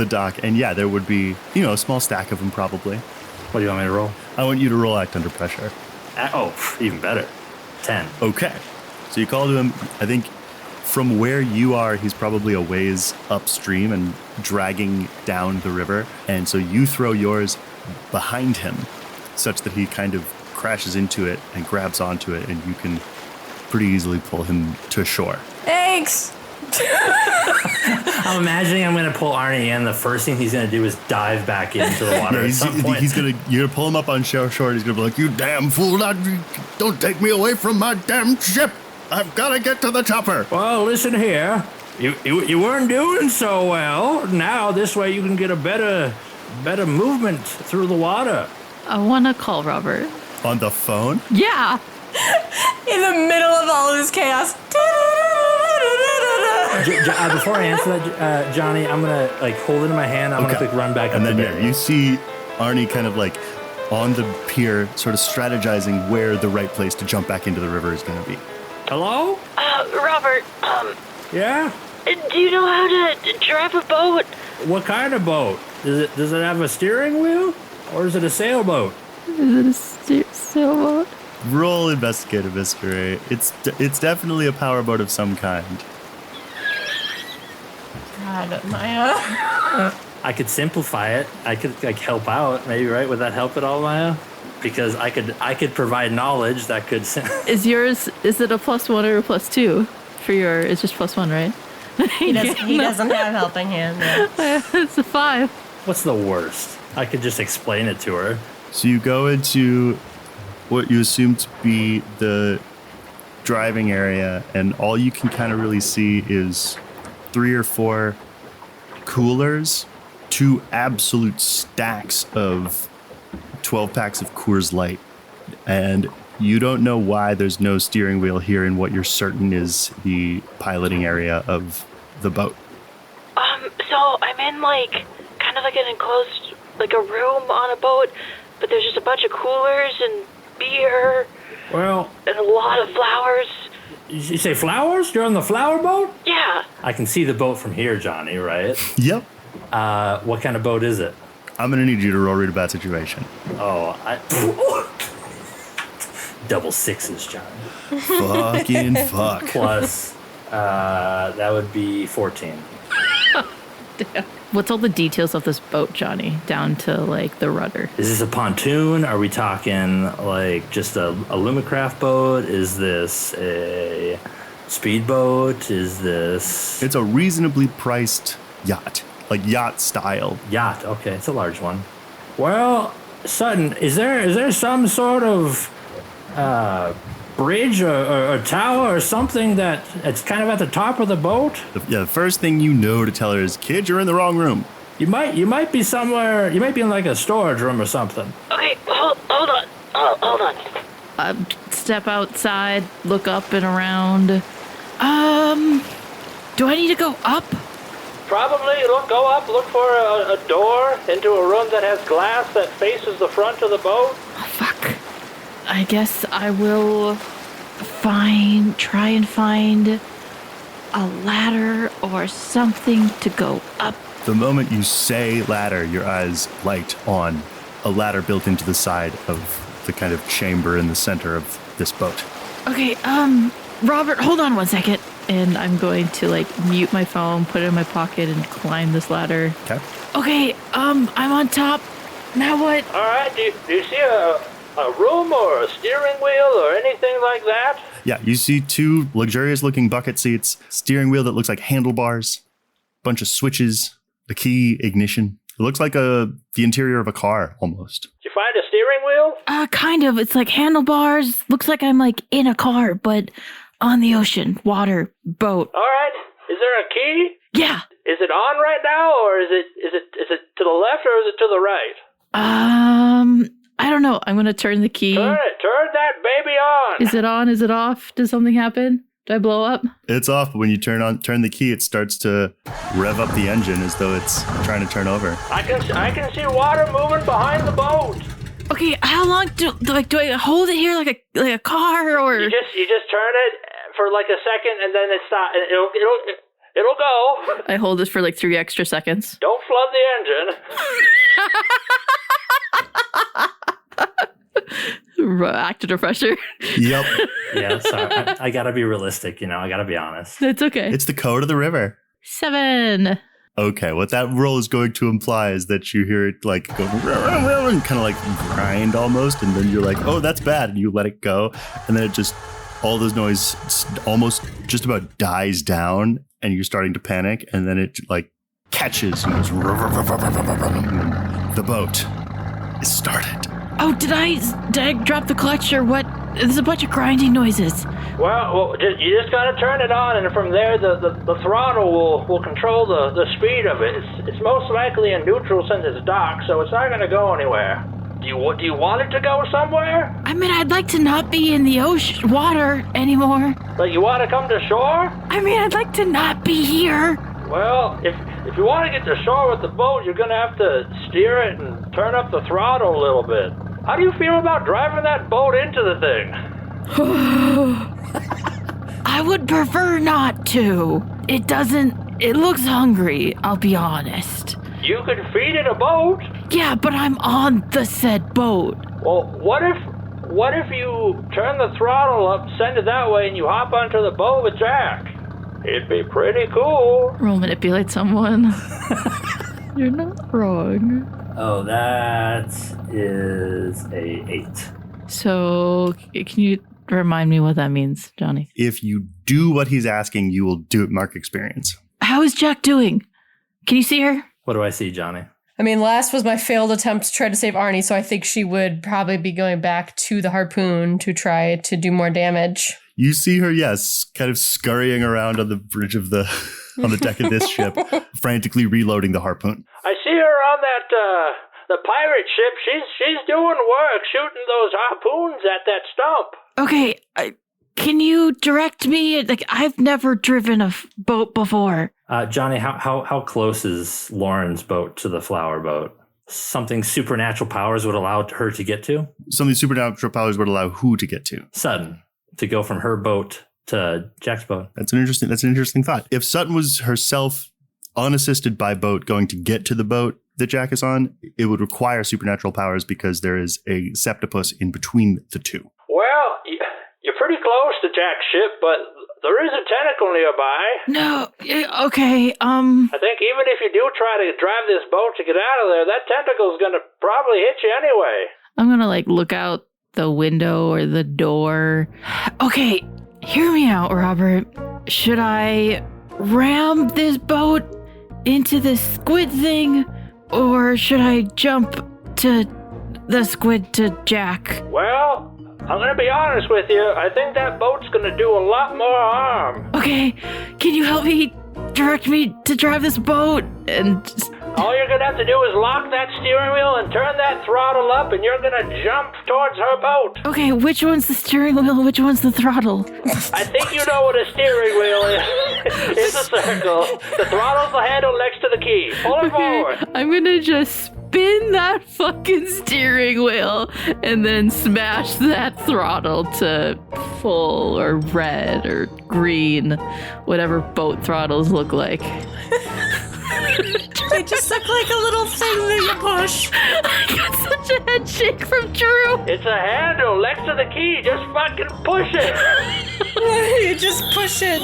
dock, and yeah, there would be a small stack of them probably. What do you want me to roll? I want you to roll act under pressure. Even better. 10. Okay. So you call to him. I think from where you are, he's probably a ways upstream and dragging down the river. And so you throw yours behind him such that he kind of crashes into it and grabs onto it, and you can pretty easily pull him to shore. Thanks. I'm imagining I'm going to pull Arnie in. The first thing he's going to do is dive back into the water at some point. You're going to pull him up on shore, and he's going to be like, "You damn fool, don't take me away from my damn ship. I've got to get to the chopper." Well, listen here. You weren't doing so well. Now, this way you can get a better movement through the water. I want to call Robert. On the phone? Yeah. In the middle of all this chaos. Before I answer that, Jonny, I'm gonna like hold it in my hand. I'm gonna quick run back and up then you see Arnie kind of like on the pier, sort of strategizing where the right place to jump back into the river is gonna be. Hello? Robert. Yeah. Do you know how to drive a boat? What kind of boat? Does it have a steering wheel, or is it a sailboat? Is it a sailboat? Roll investigative mystery. It's definitely a powerboat of some kind. God, Miah. I could simplify it. I could like help out, maybe, right? Would that help at all, Miah? Because I could provide knowledge that could. Is it a +1 or a +2 for your? It's just +1, right? He doesn't have helping hand. Yeah. It's a 5. What's the worst? I could just explain it to her. So you go into what you assume to be the driving area, and all you can kind of really see is 3 or 4 coolers, 2 absolute stacks of 12 packs of Coors Light, and you don't know why there's no steering wheel here in what you're certain is the piloting area of the boat. So I'm in kind of like an enclosed, like a room on a boat, but there's just a bunch of coolers and beer. Well, and a lot of flowers. You say flowers? You're on the flower boat? Yeah. I can see the boat from here, Jonny, right? Yep. What kind of boat is it? I'm going to need you to roll read a bad situation. Oh, double 6s, Jonny. Fucking fuck. Plus, that would be 14. Damn. What's all the details of this boat, Jonny, down to the rudder? Is this a pontoon? Are we talking just a Lumicraft boat? Is this a speedboat? Is this... It's a reasonably priced yacht, like yacht style. Yacht, okay, it's a large one. Well, Sutton, is there some sort of bridge or tower or something that it's kind of at the top of the boat? The first thing you know to tell her is, kid, you're in the wrong room. You might be somewhere. You might be in a storage room or something. Okay, hold on. Step outside, look up and around. Do I need to go up? Probably. Go up, look for a door into a room that has glass that faces the front of the boat. Oh, fuck. I guess I will try and find a ladder or something to go up. The moment you say ladder, your eyes light on a ladder built into the side of the kind of chamber in the center of this boat. Okay, Robert, hold on 1 second. And I'm going to mute my phone, put it in my pocket, and climb this ladder. Okay, I'm on top. Now what? All right, do you see a room or a steering wheel or anything like that? Yeah, you see 2 luxurious-looking bucket seats, steering wheel that looks like handlebars, bunch of switches, the key, ignition. It looks like the interior of a car, almost. Did you find a steering wheel? Kind of. It's like handlebars. Looks like I'm in a car, but on the ocean, water, boat. All right. Is there a key? Yeah. Is it on right now, or is it to the left, or is it to the right? I don't know. I'm gonna turn the key. Turn that baby on. Is it on? Is it off? Does something happen? Do I blow up? It's off, but when you turn the key, it starts to rev up the engine as though it's trying to turn over. I can see water moving behind the boat. Okay, how long do I hold it here like a car, or you just turn it for a second and then it stops. It'll go. I hold it for 3 extra seconds. Don't flood the engine. Acted a pressure. Yep. Yeah, sorry. I gotta be realistic, I gotta be honest. It's okay. It's the code of the river. 7. Okay, what that roll is going to imply is that you hear it go and kind of grind almost, and then you're like, oh, that's bad, and you let it go, and then it just, all those noise almost just about dies down, and you're starting to panic, and then it catches and goes, the boat is started. Oh, did I drop the clutch or what? There's a bunch of grinding noises. Well, you just gotta turn it on, and from there, the throttle will control the speed of it. It's most likely in neutral since it's docked, so it's not gonna go anywhere. Do you want it to go somewhere? I mean, I'd like to not be in the ocean water anymore. But you want to come to shore? I mean, I'd like to not be here. Well, if you want to get to shore with the boat, you're going to have to steer it and turn up the throttle a little bit. How do you feel about driving that boat into the thing? I would prefer not to. It looks hungry, I'll be honest. You could feed it a boat. Yeah, but I'm on the said boat. Well, what if you turn the throttle up, send it that way, and you hop onto the boat with Jack? It'd be pretty cool. Roll manipulate someone. You're not wrong. Oh, that is a 8. So, can you remind me what that means, Jonny? If you do what he's asking, you will do it mark experience. How is Jack doing? Can you see her? What do I see, Jonny? I mean, last was my failed attempt to try to save Arnie, so I think she would probably be going back to the harpoon to try to do more damage. You see her, yes, kind of scurrying around on the bridge of on the deck of this ship, frantically reloading the harpoon. I see her on that, the pirate ship. She's doing work, shooting those harpoons at that stump. Okay, can you direct me? Like, I've never driven a boat before. Jonny, how close is Lauren's boat to the flower boat? Something supernatural powers would allow her to get to? Something supernatural powers would allow who to get to? Sutton, to go from her boat to Jack's boat. That's an interesting thought. If Sutton was herself unassisted by boat going to get to the boat that Jack is on, it would require supernatural powers because there is a septipus in between the two. Well, you're pretty close to Jack's ship, but there is a tentacle nearby. No, okay, I think even if you do try to drive this boat to get out of there, that tentacle's gonna probably hit you anyway. I'm gonna, look out the window or the door. Okay, hear me out, Robert. Should I ram this boat into the squid thing, or should I jump to the squid to Jack? Well, I'm going to be honest with you. I think that boat's going to do a lot more harm. Okay, can you help me direct me to drive this boat? And all you're going to have to do is lock that steering wheel and turn that throttle up, and you're going to jump towards her boat. Okay, which one's the steering wheel? Which one's the throttle? I think you know what a steering wheel is. It's a circle. The throttle's the handle next to the key. Pull it forward. I'm going to just spin that fucking steering wheel and then smash that throttle to full or red or green, whatever boat throttles look like. They just look like a little thing that you push. I got such a head shake from Drew. It's a handle next to the key. Just fucking push it. You just push it.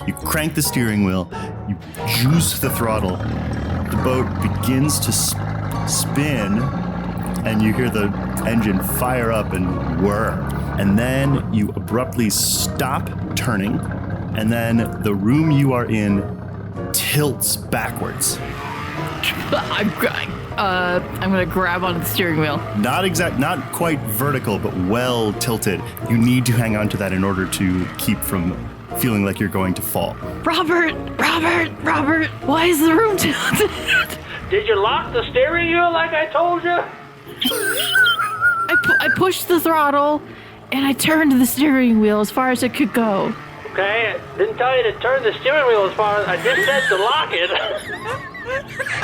You crank the steering wheel. You juice the throttle. The boat begins to spin, and you hear the engine fire up and whir. And then you abruptly stop turning, and then the room you are in tilts backwards. I'm gonna grab onto the steering wheel. Not quite vertical, but well tilted. You need to hang on to that in order to keep from feeling like you're going to fall. Robert, why is the room tilted? Did you lock the steering wheel like I told you? I pushed the throttle and I turned the steering wheel as far as it could go. Okay, I didn't tell you to turn the steering wheel as far as I just said to lock it.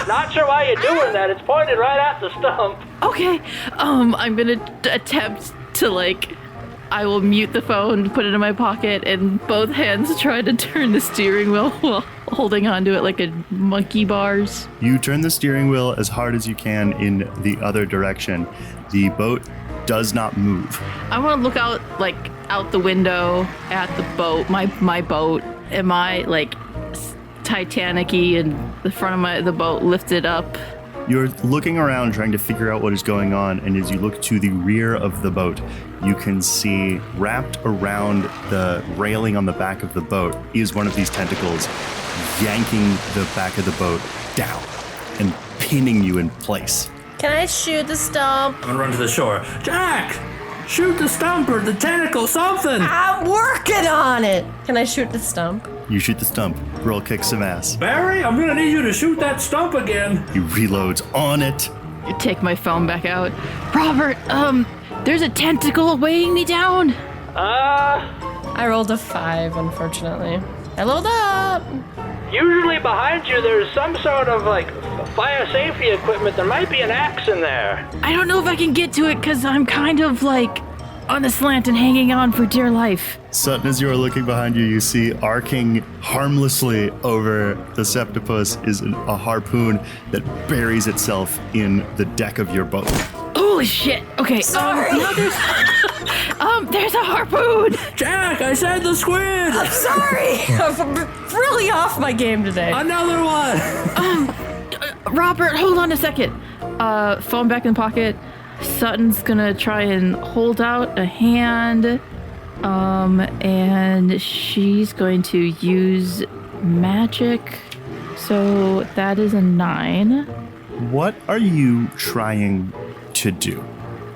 Not sure why you're doing that. It's pointed right at the stump. Okay, I'm gonna attempt to I will mute the phone, put it in my pocket, and both hands try to turn the steering wheel while holding onto it like a monkey bars. You turn the steering wheel as hard as you can in the other direction. The boat does not move. I want to look out, out the window at the boat, my boat. Am I, Titanic-y and the front of the boat lifted up? You're looking around trying to figure out what is going on, and as you look to the rear of the boat, you can see wrapped around the railing on the back of the boat is one of these tentacles yanking the back of the boat down and pinning you in place. Can I shoot the stump? I'm gonna run to the shore. Jack! Shoot the stump or the tentacle, something! I'm working on it! Can I shoot the stump? You shoot the stump. Roll kick some ass. Barry, I'm gonna need you to shoot that stump again. He reloads on it. take my phone back out. Robert, there's a tentacle weighing me down. I rolled a 5, unfortunately. I load up. Usually behind you there's some sort of fire safety equipment. There might be an axe in there. I don't know if I can get to it because I'm kind of on a slant and hanging on for dear life. Sutton, as you are looking behind you, you see arcing harmlessly over the septipus is a harpoon that buries itself in the deck of your boat. Holy shit. Okay. Sorry. There's a harpoon. Jack, I said the squid. I'm sorry. I'm really off my game today. Another one. Robert, hold on a second. Phone back in the pocket. Sutton's gonna try and hold out a hand. And she's going to use magic. So that is a 9. What are you trying to do?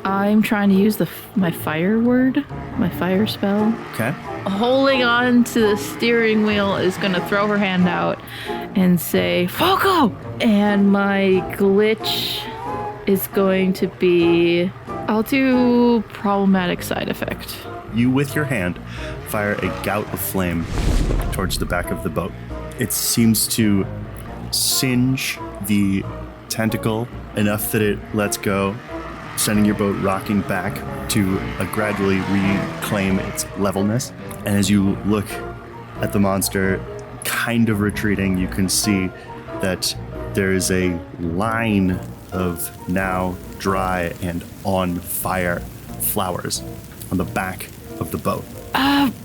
I'm trying to use my fire word, my fire spell. Okay. Holding on to the steering wheel is going to throw her hand out and say, Foco! And my glitch is going to be, I'll do problematic side effect. You, with your hand, fire a gout of flame towards the back of the boat. It seems to singe the tentacle enough that it lets go, sending your boat rocking back to gradually reclaim its levelness. And as you look at the monster kind of retreating, you can see that there is a line of now dry and on fire flowers on the back of the boat.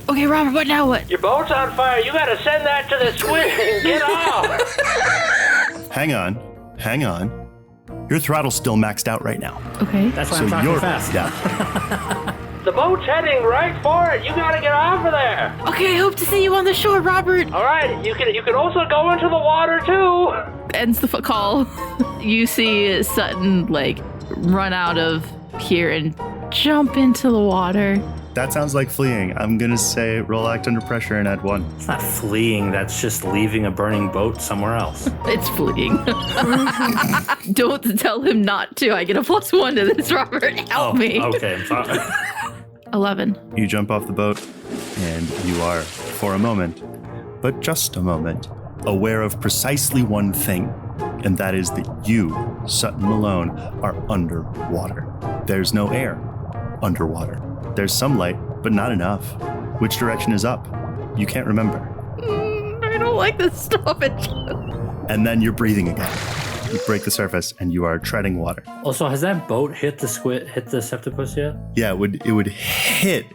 Okay, Robert, what now? What? Your boat's on fire. You gotta send that to the squid and get off. Hang on. Your throttle's still maxed out right now. Okay. That's why I'm talking fast. Yeah. The boat's heading right for it. You gotta get off of there. Okay, I hope to see you on the shore, Robert. All right, you can also go into the water too. Ends the call. You see Sutton run out of here and jump into the water. That sounds like fleeing. I'm gonna say roll act under pressure and add 1. It's not fleeing. That's just leaving a burning boat somewhere else. It's fleeing. Don't tell him not to. I get a +1 to this, Robert. Help me. Okay, I'm sorry. 11. You jump off the boat, and you are, for a moment, but just a moment, aware of precisely one thing, and that is that you, Sutton Malone, are underwater. There's no air underwater. There's some light, but not enough. Which direction is up? You can't remember. I don't like this stuff. And then you're breathing again. You break the surface, and you are treading water. Also, has that boat hit the septipus yet? Yeah, it would hit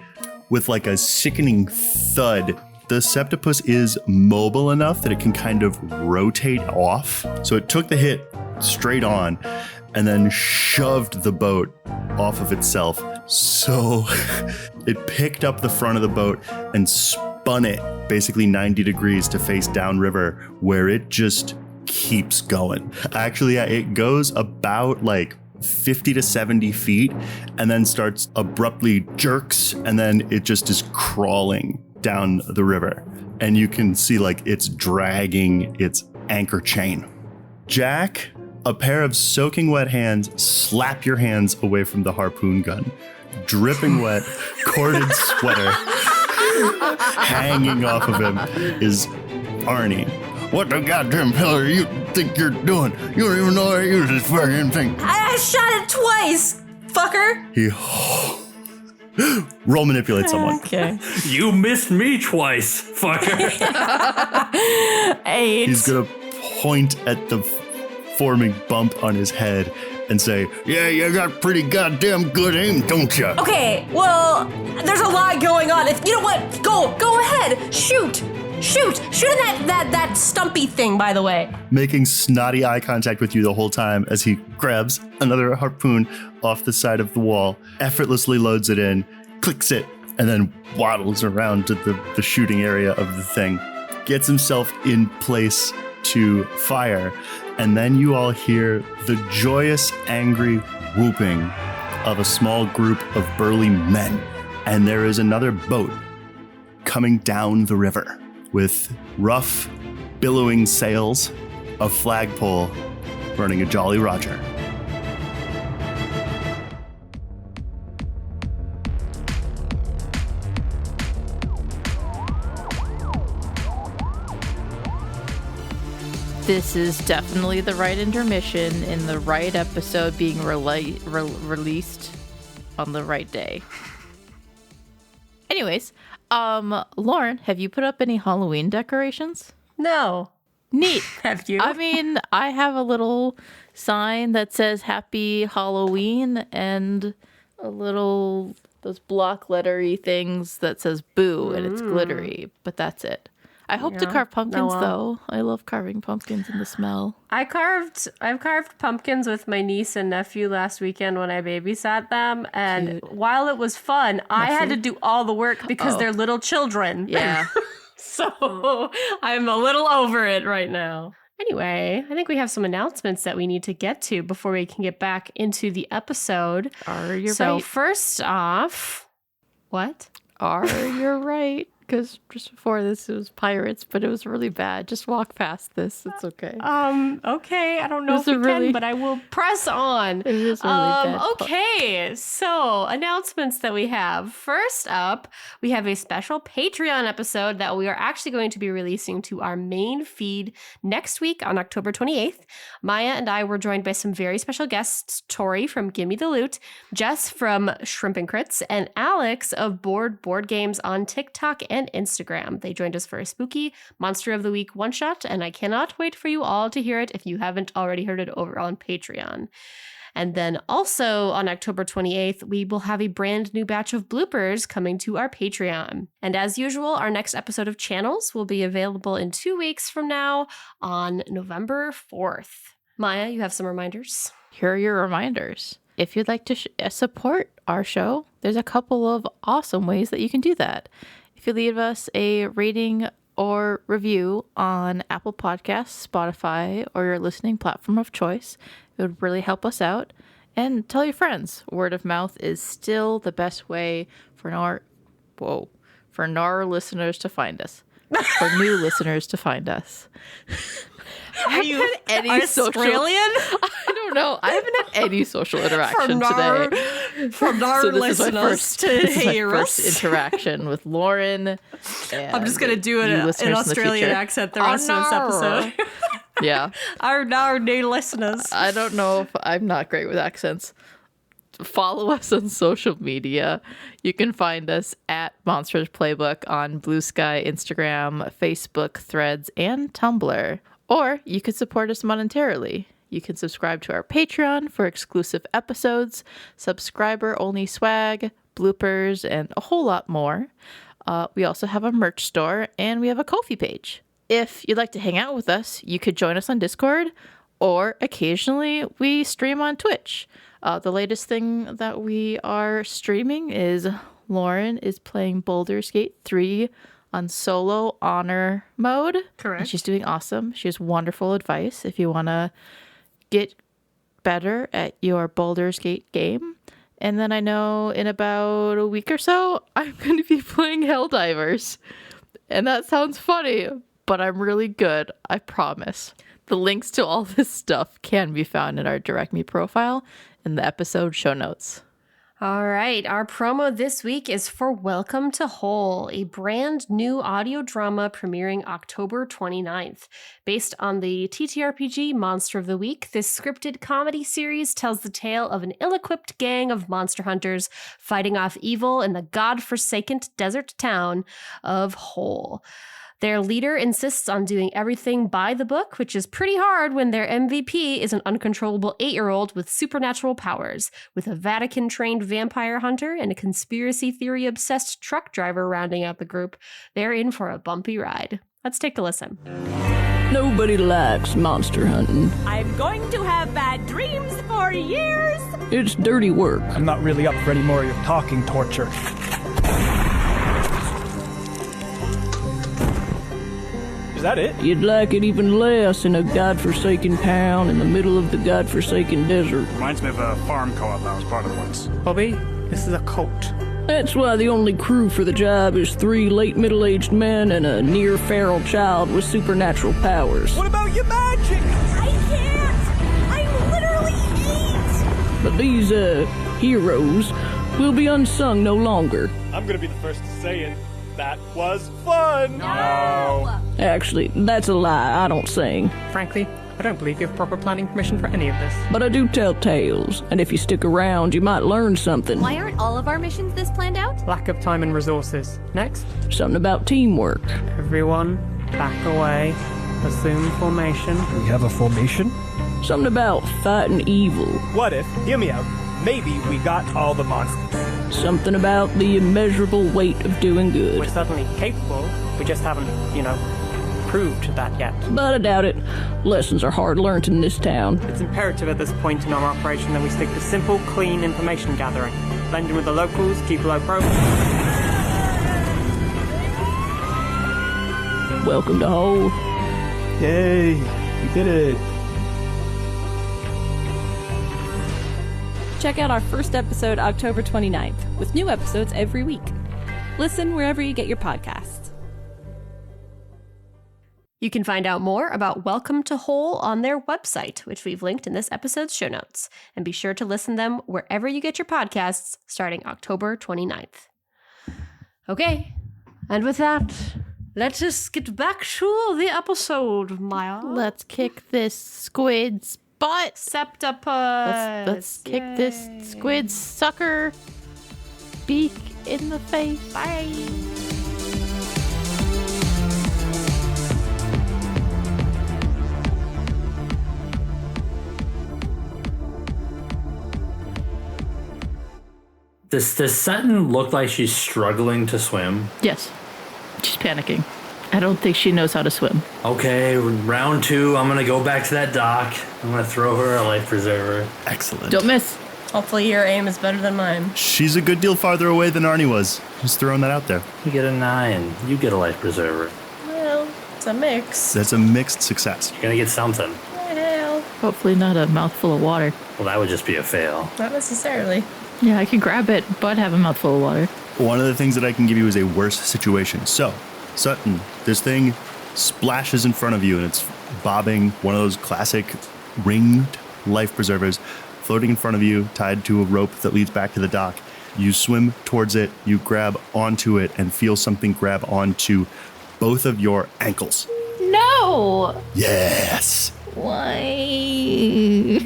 with a sickening thud. The septipus is mobile enough that it can kind of rotate off. So it took the hit straight on and then shoved the boat off of itself. So it picked up the front of the boat and spun it basically 90 degrees to face downriver, where it just keeps going. Actually, yeah, it goes about 50 to 70 feet and then starts abruptly jerks, and then it just is crawling down the river. And you can see it's dragging its anchor chain. Jack, a pair of soaking wet hands slap your hands away from the harpoon gun. Dripping wet, corded sweater hanging off of him is Arnie. What the goddamn hell you think you're doing? You don't even know how to use this fucking thing. I shot it twice, fucker. He roll manipulate someone. Okay. You missed me twice, fucker. 8. He's gonna point at the forming bump on his head and say, "Yeah, you got pretty goddamn good aim, don't you?" Okay, well, there's a lot going on. You know what? Go ahead. Shoot at that stumpy thing, by the way. Making snotty eye contact with you the whole time as he grabs another harpoon off the side of the wall, effortlessly loads it in, clicks it, and then waddles around to the shooting area of the thing. Gets himself in place to fire, and then you all hear the joyous, angry whooping of a small group of burly men. And there is another boat coming down the river with rough, billowing sails, a flagpole running a Jolly Roger. This is definitely the right intermission in the right episode being released on the right day. Anyways, Lauren, have you put up any Halloween decorations? No. Neat. Have you? I mean, I have a little sign that says Happy Halloween and a little, those block lettery things that says boo and it's glittery, but that's it. I hope to carve pumpkins though. I love carving pumpkins and the smell. I've carved pumpkins with my niece and nephew last weekend when I babysat them, and while it was fun, I had to do all the work because they're little children. Yeah. So I'm a little over it right now. Anyway, I think we have some announcements that we need to get to before we can get back into the episode. Right. First off, what? You're right. Because just before this, it was pirates, but it was really bad. Just walk past this. It's okay. Okay. I don't know if we can, but I will press on. It is really bad. Okay. So, announcements that we have. First up, we have a special Patreon episode that we are actually going to be releasing to our main feed next week on October 28th. Miah and I were joined by some very special guests, Tori from Gimme the Loot, Jess from Shrimp and Crits, and Alex of Board Games on TikTok and Instagram. They joined us for a spooky Monster of the Week one-shot, and I cannot wait for you all to hear it if you haven't already heard it over on Patreon. And then also on October 28th, we will have a brand new batch of bloopers coming to our Patreon. And as usual, our next episode of Channels will be available in 2 weeks from now on November 4th. Miah, you have some reminders? Here are your reminders. If you'd like to support our show, there's a couple of awesome ways that you can do that. If you leave us a rating or review on Apple Podcasts, Spotify, or your listening platform of choice, it would really help us out. And tell your friends. Word of mouth is still the best way for our listeners to find us. For new listeners to find us. Are you Australian? I don't know. I haven't had any social interaction today. From our listeners to hear us. First interaction with Lauren. I'm just going to do an Australian accent the rest of this episode. Yeah. Our new listeners. I don't know if I'm not great with accents. Follow us on social media. You can find us at Monstrous Playbook on Blue Sky, Instagram, Facebook, Threads, and Tumblr. Or you could support us monetarily. You can subscribe to our Patreon for exclusive episodes, subscriber-only swag, bloopers, and a whole lot more. We also have a merch store, and we have a Ko-fi page. If you'd like to hang out with us, you could join us on Discord, or occasionally we stream on Twitch. The latest thing that we are streaming is Lauren is playing Baldur's Gate 3 on solo honor mode. Correct. And she's doing awesome. She has wonderful advice if you want to get better at your Baldur's Gate game. And then I know in about a week or so, I'm going to be playing Helldivers. And that sounds funny, but I'm really good. I promise. The links to all this stuff can be found in our Direct Me profile in the episode show notes. All right, our promo this week is for Welcome to Whole, a brand new audio drama premiering October 29th. Based on the TTRPG Monster of the Week, this scripted comedy series tells the tale of an ill-equipped gang of monster hunters fighting off evil in the godforsaken desert town of Whole. Their leader insists on doing everything by the book, which is pretty hard when their MVP is an uncontrollable 8-year-old with supernatural powers. With a Vatican-trained vampire hunter and a conspiracy theory-obsessed truck driver rounding out the group, they're in for a bumpy ride. Let's take a listen. Nobody likes monster hunting. I'm going to have bad dreams for years. It's dirty work. I'm not really up for any more of your talking torture. Is that it? You'd like it even less in a godforsaken town in the middle of the godforsaken desert. Reminds me of a farm co-op I was part of once. Bobby, this is a cult. That's why the only crew for the job is 3 late middle-aged men and a near-feral child with supernatural powers. What about your magic? I can't! I'm literally 8! But these, heroes will be unsung no longer. I'm gonna be the first to say it. That was fun! No! Actually, that's a lie. I don't sing. Frankly, I don't believe you have proper planning permission for any of this. But I do tell tales, and if you stick around, you might learn something. Why aren't all of our missions this planned out? Lack of time and resources. Next. Something about teamwork. Everyone, back away. Assume formation. We have a formation? Something about fighting evil. What if, hear me out, maybe we got all the monsters? Something about the immeasurable weight of doing good. We're certainly capable. We just haven't, proved that yet. But I doubt it. Lessons are hard learned in this town. It's imperative at this point in our operation that we stick to simple, clean information gathering. Blend in with the locals, keep low profile. Welcome to Hole. Yay, we did it. Check out our first episode October 29th, with new episodes every week. Listen wherever you get your podcasts. You can find out more about Welcome to Hole on their website, which we've linked in this episode's show notes. And be sure to listen to them wherever you get your podcasts starting October 29th. Okay, and with that, let us get back to the episode, Miah. Let's kick this squid's butt. Septopus. Let's kick this squid sucker beak in the face. Bye. Does Sutton look like she's struggling to swim? Yes. She's panicking. I don't think she knows how to swim. Okay, round 2. I'm going to go back to that dock. I'm going to throw her a life preserver. Excellent. Don't miss. Hopefully your aim is better than mine. She's a good deal farther away than Arnie was. Just throwing that out there. You get a 9. You get a life preserver. Well, it's a mix. That's a mixed success. You're going to get something. Well, Hopefully not a mouthful of water. Well, that would just be a fail. not necessarily. Yeah, I can grab it, but have a mouthful of water. One of the things that I can give you is a worse situation. So, Sutton, this thing splashes in front of you and it's bobbing, one of those classic ringed life preservers, floating in front of you, tied to a rope that leads back to the dock. You swim towards it, you grab onto it, and feel something grab onto both of your ankles. No! Yes! Why?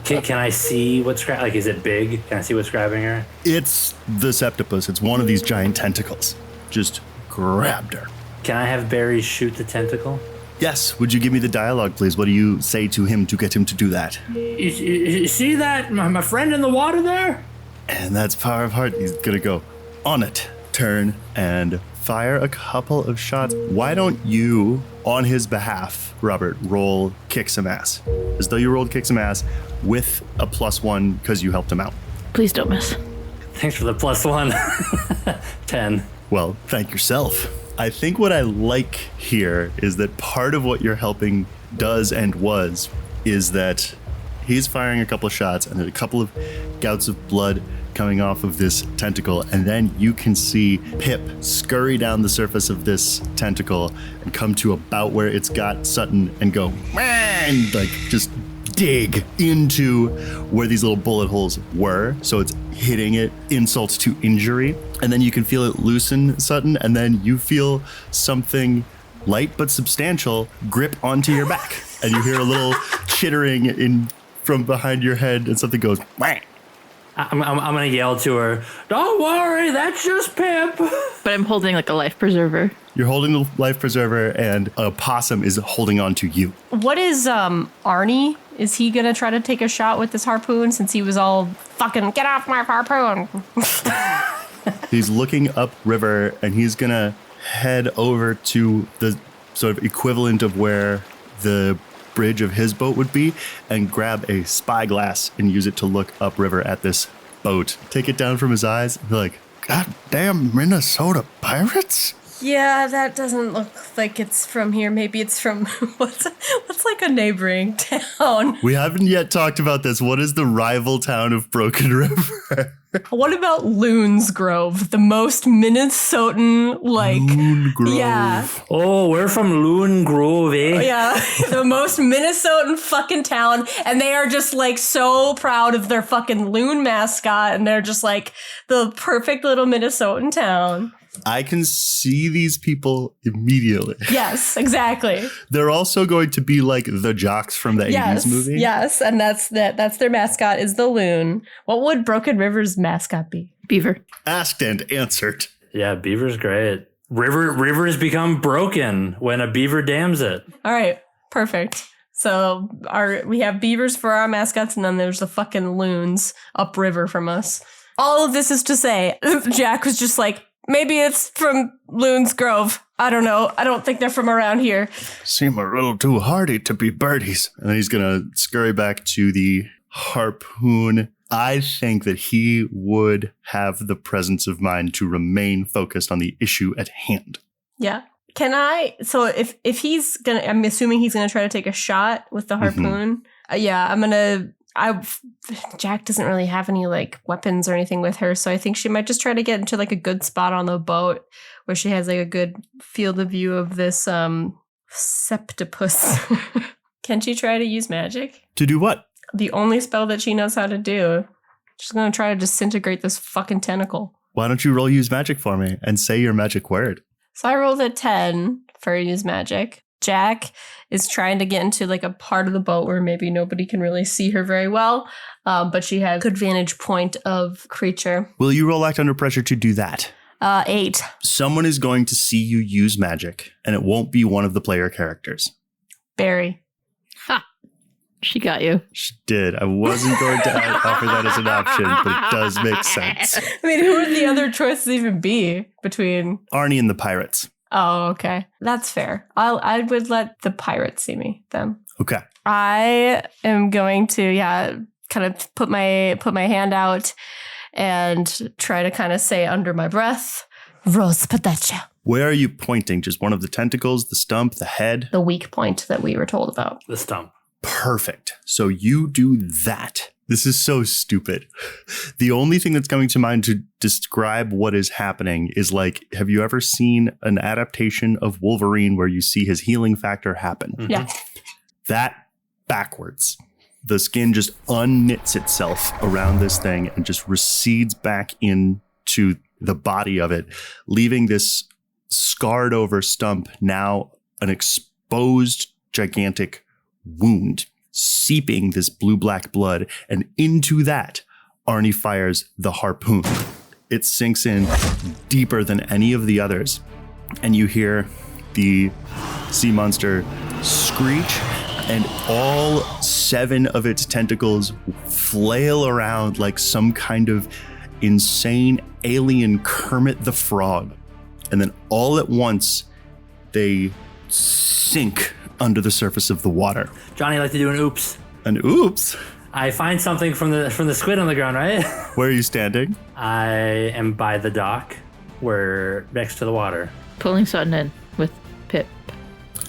Can I see what's grabbing? Like, is it big? Can I see what's grabbing her? It's the septopus. It's one of these giant tentacles. Just grabbed her. Can I have Barry shoot the tentacle? Yes, would you give me the dialogue, please? What do you say to him to get him to do that? You see that? My friend in the water there? And that's power of heart. He's gonna go on it, turn, and fire a couple of shots. Why don't you, on his behalf, Robert, roll kick some ass? As though you rolled kick some ass with a +1 because you helped him out. Please don't miss. Thanks for the +1. 10. Well, thank yourself. I think what I like here is that part of what you're helping does and was is that he's firing a couple of shots and there's a couple of gouts of blood coming off of this tentacle, and then you can see Pip scurry down the surface of this tentacle and come to about where it's got Sutton and go, and like just dig into where these little bullet holes were. So it's hitting it, insult to injury. And then you can feel it loosen, Sutton, and then you feel something light but substantial grip onto your back. And you hear a little chittering in from behind your head, and something goes, whang. I'm gonna yell to her, "Don't worry, that's just Pip." But I'm holding like a life preserver. You're holding the life preserver, and a possum is holding on to you. What is Arnie? Is he gonna try to take a shot with this harpoon since he was all fucking get off my harpoon? He's looking upriver, and he's gonna head over to the sort of equivalent of where the bridge of his boat would be and grab a spyglass and use it to look upriver at this boat. Take it down from his eyes and be like, God damn Minnesota pirates? Yeah, that doesn't look like it's from here. Maybe it's from what's like a neighboring town. We haven't yet talked about this. What is the rival town of Broken River? What about Loon's Grove, the most Minnesotan, like... Loon Grove. Yeah. Oh, we're from Loon Grove, eh? Yeah, the most Minnesotan fucking town. And they are just, like, so proud of their fucking loon mascot. And they're just, like, the perfect little Minnesotan town. I can see these people immediately. Yes, exactly. They're also going to be like the jocks from the 80s movie. Yes, and that's their mascot is the loon. What would Broken River's mascot be? Beaver. Asked and answered. Yeah, beaver's great. Rivers become broken when a beaver dams it. All right, perfect. So we have beavers for our mascots, and then there's the fucking loons upriver from us. All of this is to say, Jack was just like, maybe it's from Loon's Grove. I don't know. I don't think they're from around here. Seem a little too hardy to be birdies. And then he's going to scurry back to the harpoon. I think that he would have the presence of mind to remain focused on the issue at hand. Yeah. Can I? So if he's going to, I'm assuming he's going to try to take a shot with the harpoon. Yeah, I'm going to. Jack doesn't really have any like weapons or anything with her, so I think she might just try to get into like a good spot on the boat where she has like a good field of view of this septipus. Can she try to use magic? To do what? The only spell that she knows how to do. She's gonna try to disintegrate this fucking tentacle. Why don't you roll use magic for me and say your magic word? So I rolled a 10 for use magic. Jack is trying to get into like a part of the boat where maybe nobody can really see her very well, but she has good vantage point of creature. Will you roll act under pressure to do that? 8. Someone is going to see you use magic, and it won't be one of the player characters. Barry. Ha! She got you. She did. I wasn't going to offer that as an option, but it does make sense. I mean, who would the other choices even be between? Arnie and the pirates. Oh, okay. That's fair. I would let the pirates see me then. Okay. I am going to, kind of put my hand out and try to kind of say under my breath, Rose Padacha. Where are you pointing? Just one of the tentacles, the stump, the head? The weak point that we were told about. The stump. Perfect. So you do that. This is so stupid. The only thing that's coming to mind to describe what is happening is like, have you ever seen an adaptation of Wolverine where you see his healing factor happen? Mm-hmm. Yeah. That backwards. The skin just unknits itself around this thing and just recedes back into the body of it, leaving this scarred over stump now an exposed gigantic wound, seeping this blue-black blood, and into that, Arnie fires the harpoon. It sinks in deeper than any of the others, and you hear the sea monster screech, and all 7 of its tentacles flail around like some kind of insane alien Kermit the Frog. And then all at once, they sink under the surface of the water. Jonny, like to do an oops. An oops? I find something from the squid on the ground, right? Where are you standing? I am by the dock. We're next to the water. Pulling Sutton in with Pip.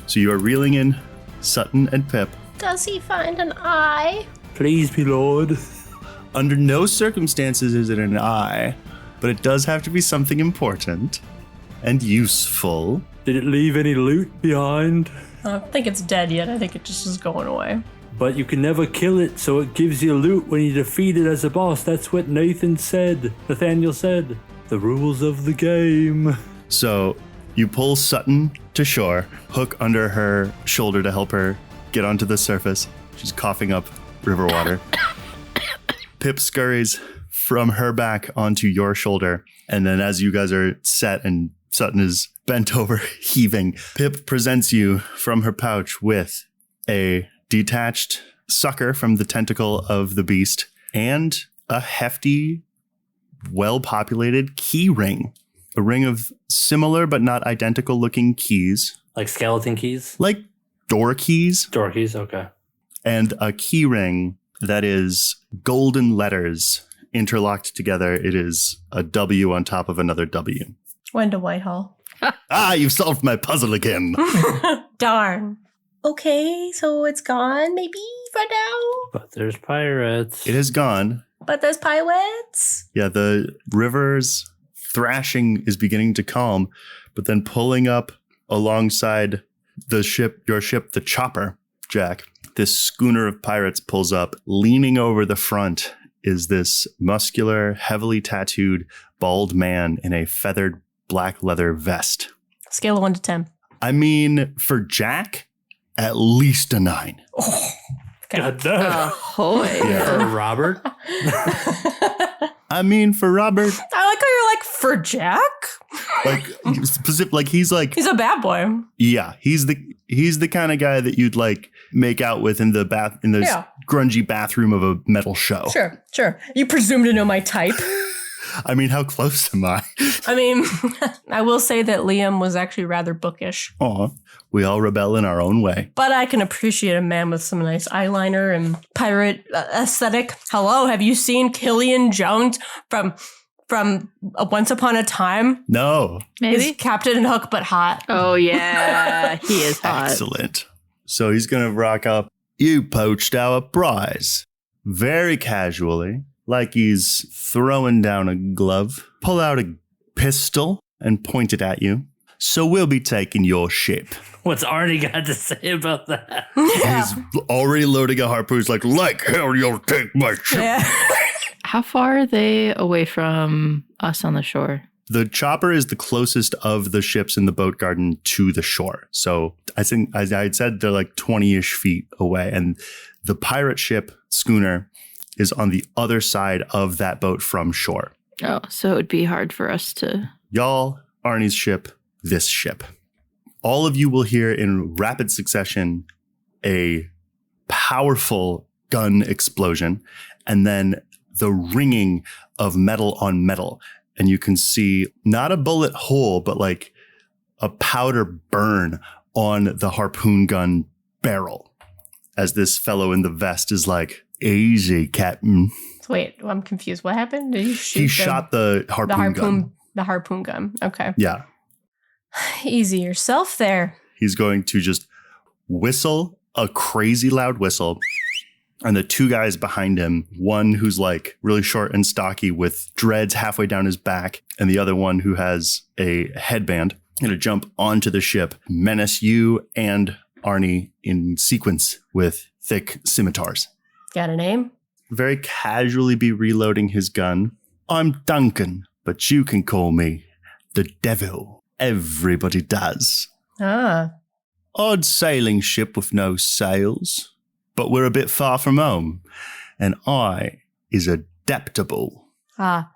So you are reeling in Sutton and Pip. Does he find an eye? Please, me lord. Under no circumstances is it an eye, but it does have to be something important and useful. Did it leave any loot behind? I don't think it's dead yet. I think it just is going away. But you can never kill it, so it gives you loot when you defeat it as a boss. That's what Nathaniel said. The rules of the game. So you pull Sutton to shore, hook under her shoulder to help her get onto the surface. She's coughing up river water. Pip scurries from her back onto your shoulder. And then as you guys are set and Sutton is bent over, heaving, Pip presents you from her pouch with a detached sucker from the tentacle of the beast and a hefty, well-populated key ring. A ring of similar but not identical looking keys. Like skeleton keys? Like door keys. Door keys, okay. And a key ring that is golden letters interlocked together. It is a W on top of another W. When to Whitehall. You've solved my puzzle again. Darn. Okay, so it's gone maybe for now? But there's pirates. It is gone. But there's pirates? Yeah, the river's thrashing is beginning to calm, but then pulling up alongside your ship, the Chopper, Jack, this schooner of pirates pulls up. Leaning over the front is this muscular, heavily tattooed, bald man in a feathered black leather vest. Scale of 1 to 10. I mean, for Jack, at least a 9. Oh, God damn. For Robert? I mean, for Robert. I like how you're like, for Jack? He's a bad boy. Yeah, he's the kind of guy that you'd like make out with in the grungy bathroom of a metal show. Sure. You presume to know my type. I mean, how close am I? I mean, I will say that Liam was actually rather bookish. Aw, we all rebel in our own way. But I can appreciate a man with some nice eyeliner and pirate aesthetic. Hello, have you seen Killian Jones from Once Upon a Time? No. Maybe. He's Captain Hook, but hot. Oh, yeah. He is hot. Excellent. So he's going to rock up. You poached our prize. Very casually, like he's throwing down a glove, pull out a pistol and point it at you. So we'll be taking your ship. What's Arnie got to say about that? He's already loading a harpoon. He's like hell you'll take my ship. Yeah. How far are they away from us on the shore? The Chopper is the closest of the ships in the boat garden to the shore. So I think I had said they're like 20-ish feet away. And the pirate ship schooner is on the other side of that boat from shore. Oh, so it would be hard for us to... Y'all, Arnie's ship, this ship. All of you will hear in rapid succession a powerful gun explosion and then the ringing of metal on metal. And you can see not a bullet hole, but like a powder burn on the harpoon gun barrel as this fellow in the vest is like, easy, Captain. Wait, I'm confused. What happened? Did he shoot? He shot the harpoon gun. The harpoon gun. Okay. Yeah. Easy yourself there. He's going to just whistle a crazy loud whistle. And the two guys behind him, one who's like really short and stocky with dreads halfway down his back, and the other one who has a headband, going to jump onto the ship, menace you and Arnie in sequence with thick scimitars. Got a name? Very casually be reloading his gun. I'm Duncan, but you can call me the Devil. Everybody does. Ah. Odd sailing ship with no sails. But we're a bit far from home, and I is adaptable. Ah,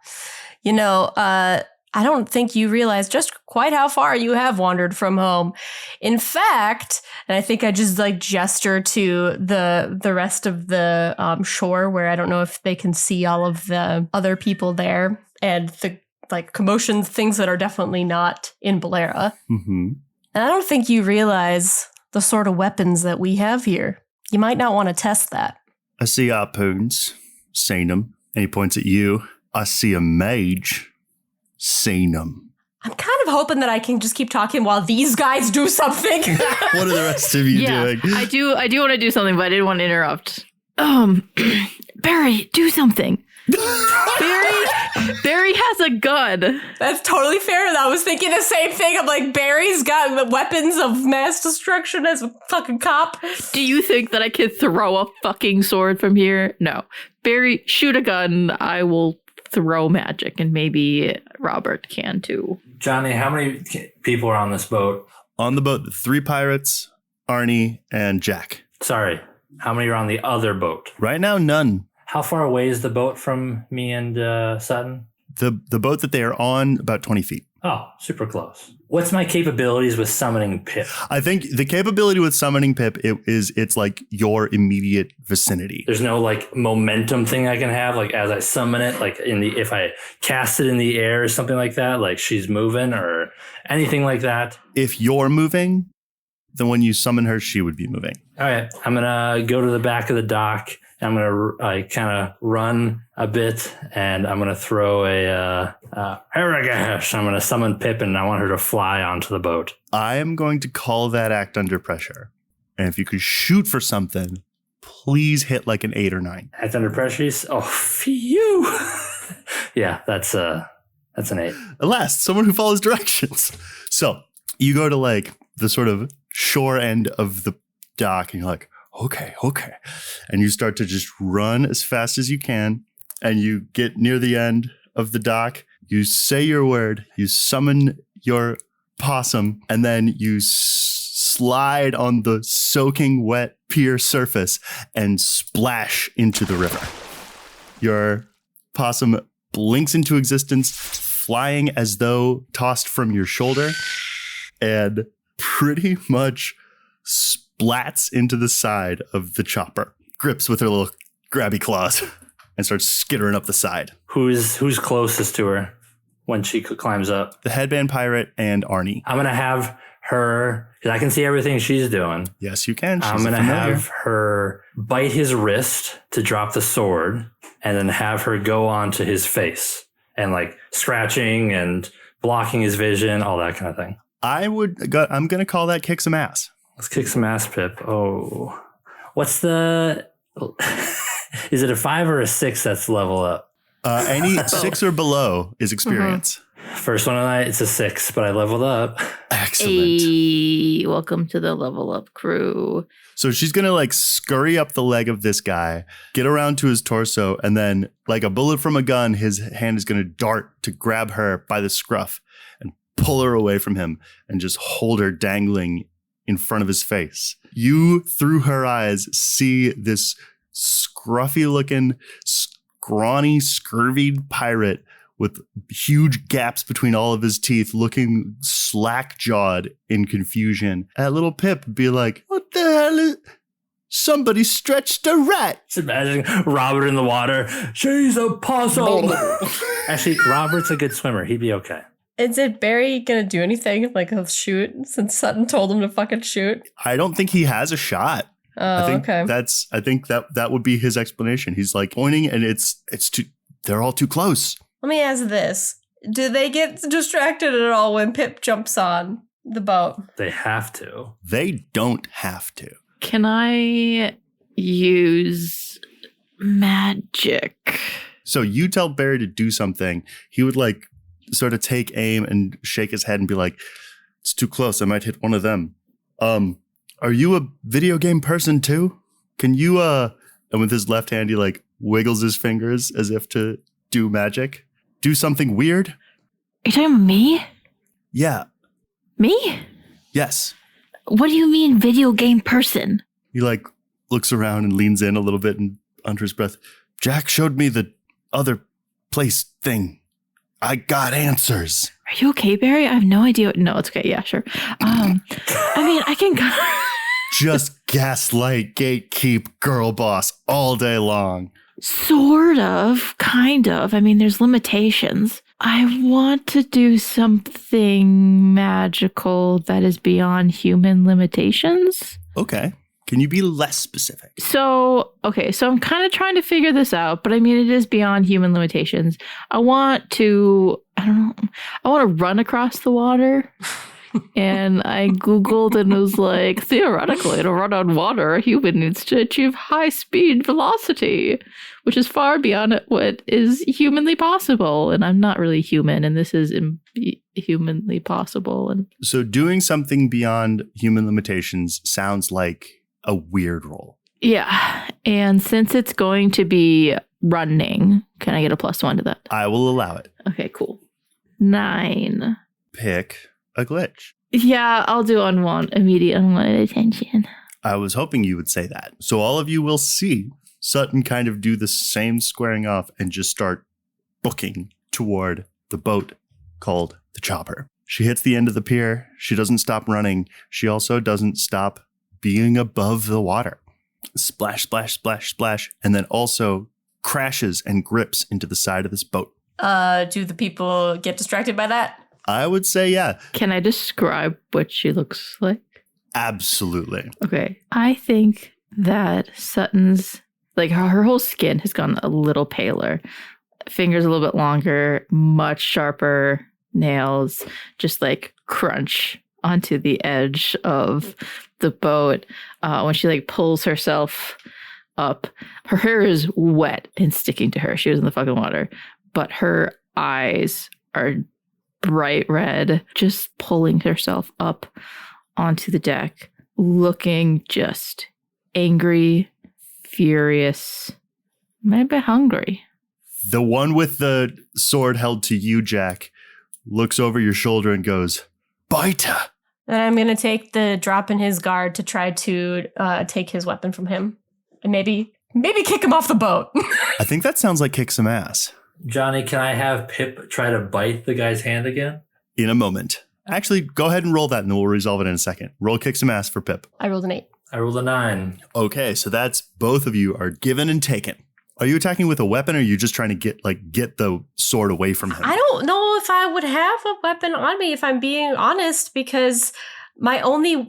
I don't think you realize just quite how far you have wandered from home. In fact, and I think I just like gesture to the rest of the shore where I don't know if they can see all of the other people there and the like commotions, things that are definitely not in Bolera. Mm-hmm. And I don't think you realize the sort of weapons that we have here. You might not want to test that. I see harpoons. Seen them. And he points at you. I see a mage. Seen them. I'm kind of hoping that I can just keep talking while these guys do something. What are the rest of you doing? I do want to do something, but I didn't want to interrupt. Barry, do something. Barry has a gun. That's totally fair. And I was thinking the same thing. I'm like, Barry's got weapons of mass destruction as a fucking cop. Do you think that I could throw a fucking sword from here? No. Barry, shoot a gun. I will throw magic, and maybe Robert can too. Jonny, how many people are on this boat? On the boat, 3 pirates, Arnie, and Jack. Sorry, how many are on the other boat? Right now, none. How far away is the boat from me and Sutton? The boat that they are on, about 20 feet. Oh, super close. What's my capabilities with summoning Pip? I think the capability with summoning Pip it's like your immediate vicinity. There's no like momentum thing I can have, like as I summon it, like if I cast it in the air or something like that, like she's moving or anything like that. If you're moving, then when you summon her, she would be moving. All right, I'm gonna go to the back of the dock I'm going to kind of run a bit, and I'm going to throw a Harrow. I'm going to summon Pip, and I want her to fly onto the boat. I am going to call that act under pressure. And if you could shoot for something, please hit like an 8 or 9. Act under pressure? Oh, phew. Yeah, that's an 8. Alas, someone who follows directions. So you go to like the sort of shore end of the dock, and you're like, okay. And you start to just run as fast as you can. And you get near the end of the dock. You say your word. You summon your possum. And then you slide on the soaking wet pier surface and splash into the river. Your possum blinks into existence, flying as though tossed from your shoulder, and pretty much splats into the side of the chopper, grips with her little grabby claws, and starts skittering up the side. Who's closest to her when she climbs up? The headband pirate and Arnie. I'm going to have her, because I can see everything she's doing. Yes, you can. I'm going to have her bite his wrist to drop the sword, and then have her go onto his face and like scratching and blocking his vision, all that kind of thing. I'm going to call that kick some ass. Let's kick some ass, Pip. Oh, what's the, is it a 5 or a 6 that's level up? Any 6 or below is experience. First one tonight, it's a 6, but I leveled up. Excellent. Hey, welcome to the level up crew. So she's going to like scurry up the leg of this guy, get around to his torso, and then like a bullet from a gun, his hand is going to dart to grab her by the scruff and pull her away from him and just hold her dangling in front of his face. You, through her eyes, see this scruffy looking, scrawny, scurvied pirate with huge gaps between all of his teeth, looking slack-jawed in confusion. At little Pip be like, what the hell is... Somebody stretched a rat. Just imagine Robert in the water. She's a possum. Actually, Robert's a good swimmer. He'd be okay. Is it Barry gonna do anything? Like he'll shoot since Sutton told him to fucking shoot? I don't think he has a shot. Oh, okay. I think that would be his explanation. He's like pointing, and it's too. They're all too close. Let me ask this: do they get distracted at all when Pip jumps on the boat? They have to. They don't have to. Can I use magic? So you tell Barry to do something. He would like sort of take aim and shake his head and be like, it's too close. I might hit one of them. Are you a video game person too? Can you, and with his left hand, he like wiggles his fingers as if to do magic. Do something weird. Are you talking about me? Yeah. Me? Yes. What do you mean video game person? He like looks around and leans in a little bit and under his breath, Jack showed me the other place thing. I got answers. Are you okay, Barry? I have no idea. No, it's okay. Yeah, sure. I mean, I can go. Just gaslight, gatekeep, girl boss all day long. Sort of, kind of. I mean, there's limitations. I want to do something magical that is beyond human limitations. Okay. Can you be less specific? So I'm kind of trying to figure this out, but I mean, it is beyond human limitations. I want to run across the water. And I Googled and was like, theoretically, to run on water, a human needs to achieve high speed velocity, which is far beyond what is humanly possible. And I'm not really human, and this is humanly possible. And so doing something beyond human limitations sounds like a weird role. Yeah. And since it's going to be running, can I get a +1 to that? I will allow it. Okay, cool. 9. Pick a glitch. Yeah, I'll do immediate unwanted attention. I was hoping you would say that. So all of you will see Sutton kind of do the same squaring off and just start booking toward the boat called the Chopper. She hits the end of the pier. She doesn't stop running. She also doesn't stop being above the water. Splash, splash, splash, splash, and then also crashes and grips into the side of this boat. Do the people get distracted by that? I would say, yeah. Can I describe what she looks like? Absolutely. Okay. I think that Sutton's Like her whole skin has gone a little paler. Fingers a little bit longer, much sharper nails, just like crunch onto the edge of the boat. When she like pulls herself up, her hair is wet and sticking to her. She was in the fucking water, but her eyes are bright red, just pulling herself up onto the deck, looking just angry, furious, maybe hungry. The one with the sword held to you, Jack, looks over your shoulder and goes, "Bite her." Then I'm going to take the drop in his guard to try to take his weapon from him. And maybe kick him off the boat. I think that sounds like kick some ass. Jonny, can I have Pip try to bite the guy's hand again? In a moment. Actually, go ahead and roll that and we'll resolve it in a second. Roll kick some ass for Pip. I rolled an 8. I rolled a 9. Okay, so that's both of you are given and taken. Are you attacking with a weapon or are you just trying to get the sword away from him? I don't know if I would have a weapon on me, if I'm being honest, because my only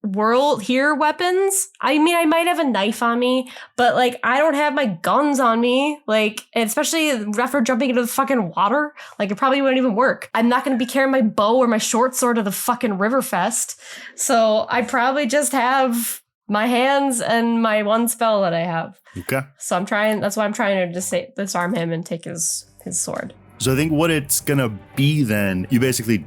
world here weapons, I mean, I might have a knife on me, but I don't have my guns on me, and especially after jumping into the fucking water, it probably wouldn't even work. I'm not going to be carrying my bow or my short sword to the fucking Riverfest, so I probably just have my hands and my one spell that I have. Okay. So that's why I'm trying to just disarm him and take his sword. So I think what it's going to be then, you basically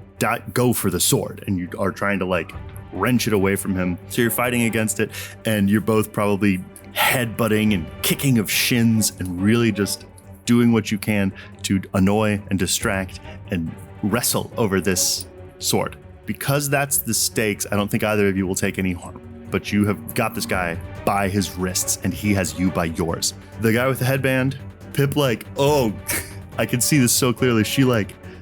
go for the sword and you are trying to wrench it away from him. So you're fighting against it and you're both probably headbutting and kicking of shins and really just doing what you can to annoy and distract and wrestle over this sword. Because that's the stakes, I don't think either of you will take any harm. But you have got this guy by his wrists and he has you by yours. The guy with the headband, Pip, oh, I can see this so clearly. She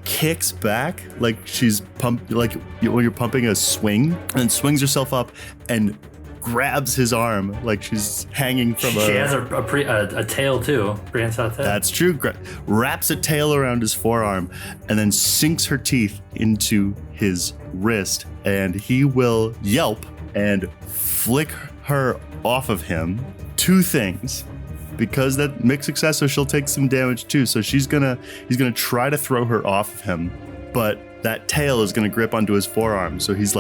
kicks back like she's when you're pumping a swing, and then swings herself up and grabs his arm like she's hanging from She has a tail too. Prehensile tail. That's true. Wraps a tail around his forearm and then sinks her teeth into his wrist, and he will yelp and flick her off of him. 2 things. Because that mixed success, so she'll take some damage too. So he's gonna try to throw her off of him, but that tail is gonna grip onto his forearm. So he's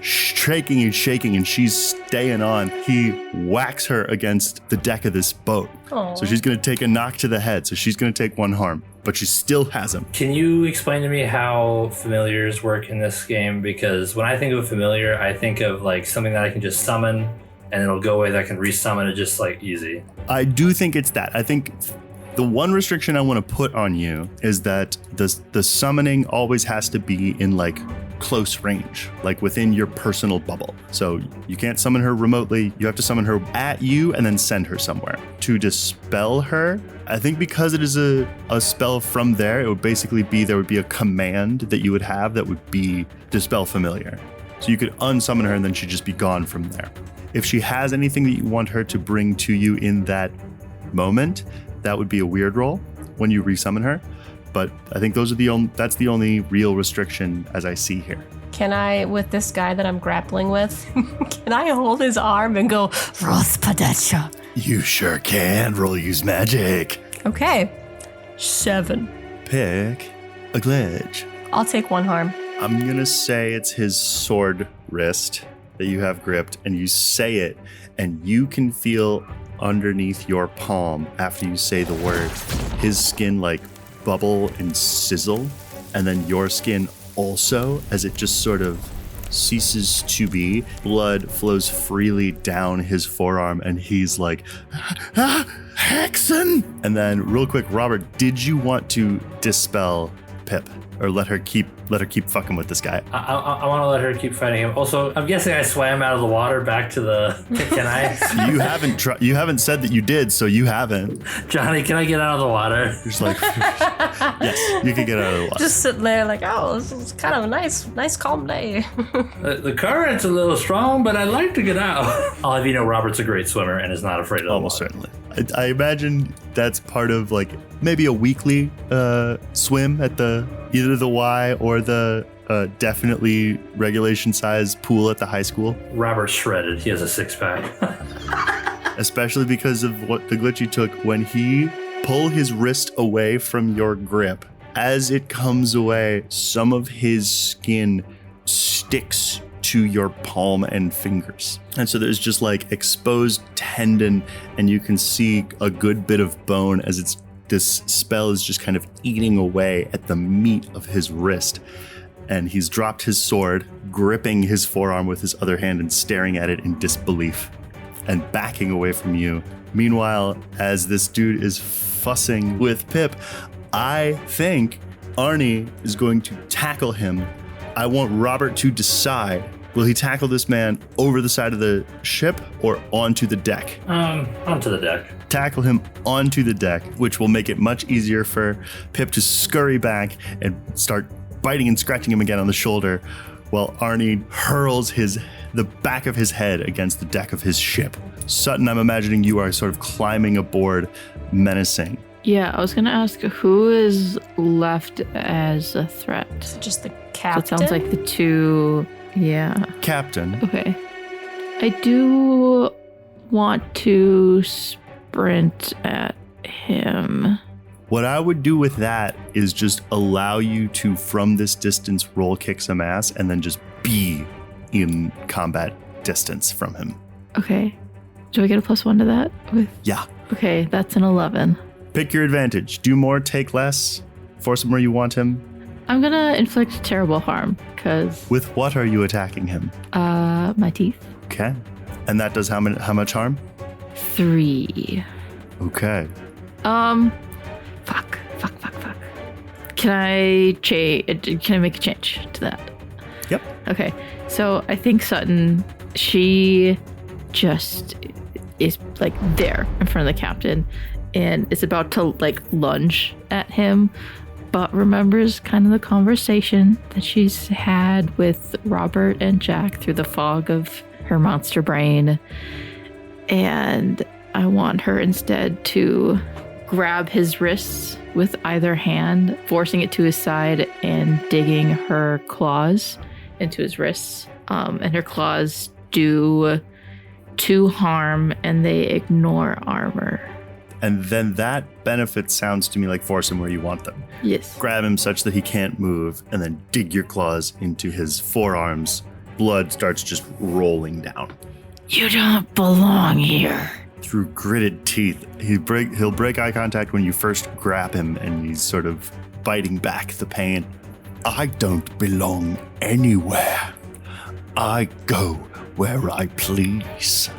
shaking and shaking, and she's staying on. He whacks her against the deck of this boat. Aww. So she's gonna take a knock to the head. So she's gonna take 1 harm, but she still has him. Can you explain to me how familiars work in this game? Because when I think of a familiar, I think of something that I can just summon and it'll go away, that I can resummon it just easy. I do think it's that. I think the one restriction I want to put on you is that the summoning always has to be in close range, within your personal bubble. So you can't summon her remotely. You have to summon her at you and then send her somewhere. To dispel her, I think because it is a spell from there, it would basically be, there would be a command that you would have that would be dispel familiar. So you could unsummon her and then she'd just be gone from there. If she has anything that you want her to bring to you in that moment, that would be a weird roll when you resummon her. But I think that's the only real restriction as I see here. Can I, with this guy that I'm grappling with, can I hold his arm and go, Rospodecha? You sure can. Roll use magic. Okay. 7. Pick a glitch. I'll take 1 harm. I'm going to say it's his sword wrist that you have gripped, and you say it, and you can feel underneath your palm after you say the word, his skin bubble and sizzle, and then your skin also, as it just sort of ceases to be. Blood flows freely down his forearm, and he's Hexen! And then real quick, Robert, did you want to dispel Pip? Or let her keep fucking with this guy? I want to let her keep fighting him. Also, I'm guessing I swam out of the water back to the... Can I? You haven't said that you did, so you haven't. Jonny, can I get out of the water? You're just yes, you can get out of the water. Just sitting there this is kind of a nice calm day. The current's a little strong, but I'd like to get out. I'll have you know Robert's a great swimmer and is not afraid of the Almost water. Certainly. I imagine that's part of maybe a weekly swim at either the Y or the definitely regulation size pool at the high school. Robert's shredded. He has a 6-pack. especially because of what the glitch you took. When he pull his wrist away from your grip, as it comes away, some of his skin sticks to your palm and fingers. And so there's just like exposed tendon, and you can see a good bit of bone as this spell is just kind of eating away at the meat of his wrist. And he's dropped his sword, gripping his forearm with his other hand and staring at it in disbelief and backing away from you. Meanwhile, as this dude is fussing with Pip, I think Arnie is going to tackle him. I want Robert to decide, will he tackle this man over the side of the ship or onto the deck? Onto the deck. Tackle him onto the deck, which will make it much easier for Pip to scurry back and start biting and scratching him again on the shoulder, while Arnie hurls the back of his head against the deck of his ship. Sutton, I'm imagining you are sort of climbing aboard, menacing. Yeah, I was going to ask, who is left as a threat? Is it just the captain? So it sounds like the two, yeah. Captain. Okay. I do want to sprint at him. What I would do with that is just allow you to, from this distance, roll kick some ass and then just be in combat distance from him. Okay. Do I get a +1 to that? Yeah. Okay, that's an 11. Pick your advantage. Do more, take less. Force him where you want him. I'm going to inflict terrible harm, because... With what are you attacking him? My teeth. Okay. And that does how much harm? 3. Okay. Fuck. Can I make a change to that? Yep. Okay. So I think Sutton, she just is like there in front of the captain and is about to like lunge at him, but remembers kind of the conversation that she's had with Robert and Jack through the fog of her monster brain. And I want her instead to grab his wrists with either hand, forcing it to his side and digging her claws into his wrists. And her claws do 2 harm and they ignore armor. And then that benefit sounds to me like force him where you want them. Yes. Grab him such that he can't move and then dig your claws into his forearms. Blood starts just rolling down. You don't belong here. Through gritted teeth, he'll break eye contact when you first grab him, and he's sort of biting back the pain. I don't belong anywhere. I go where I please.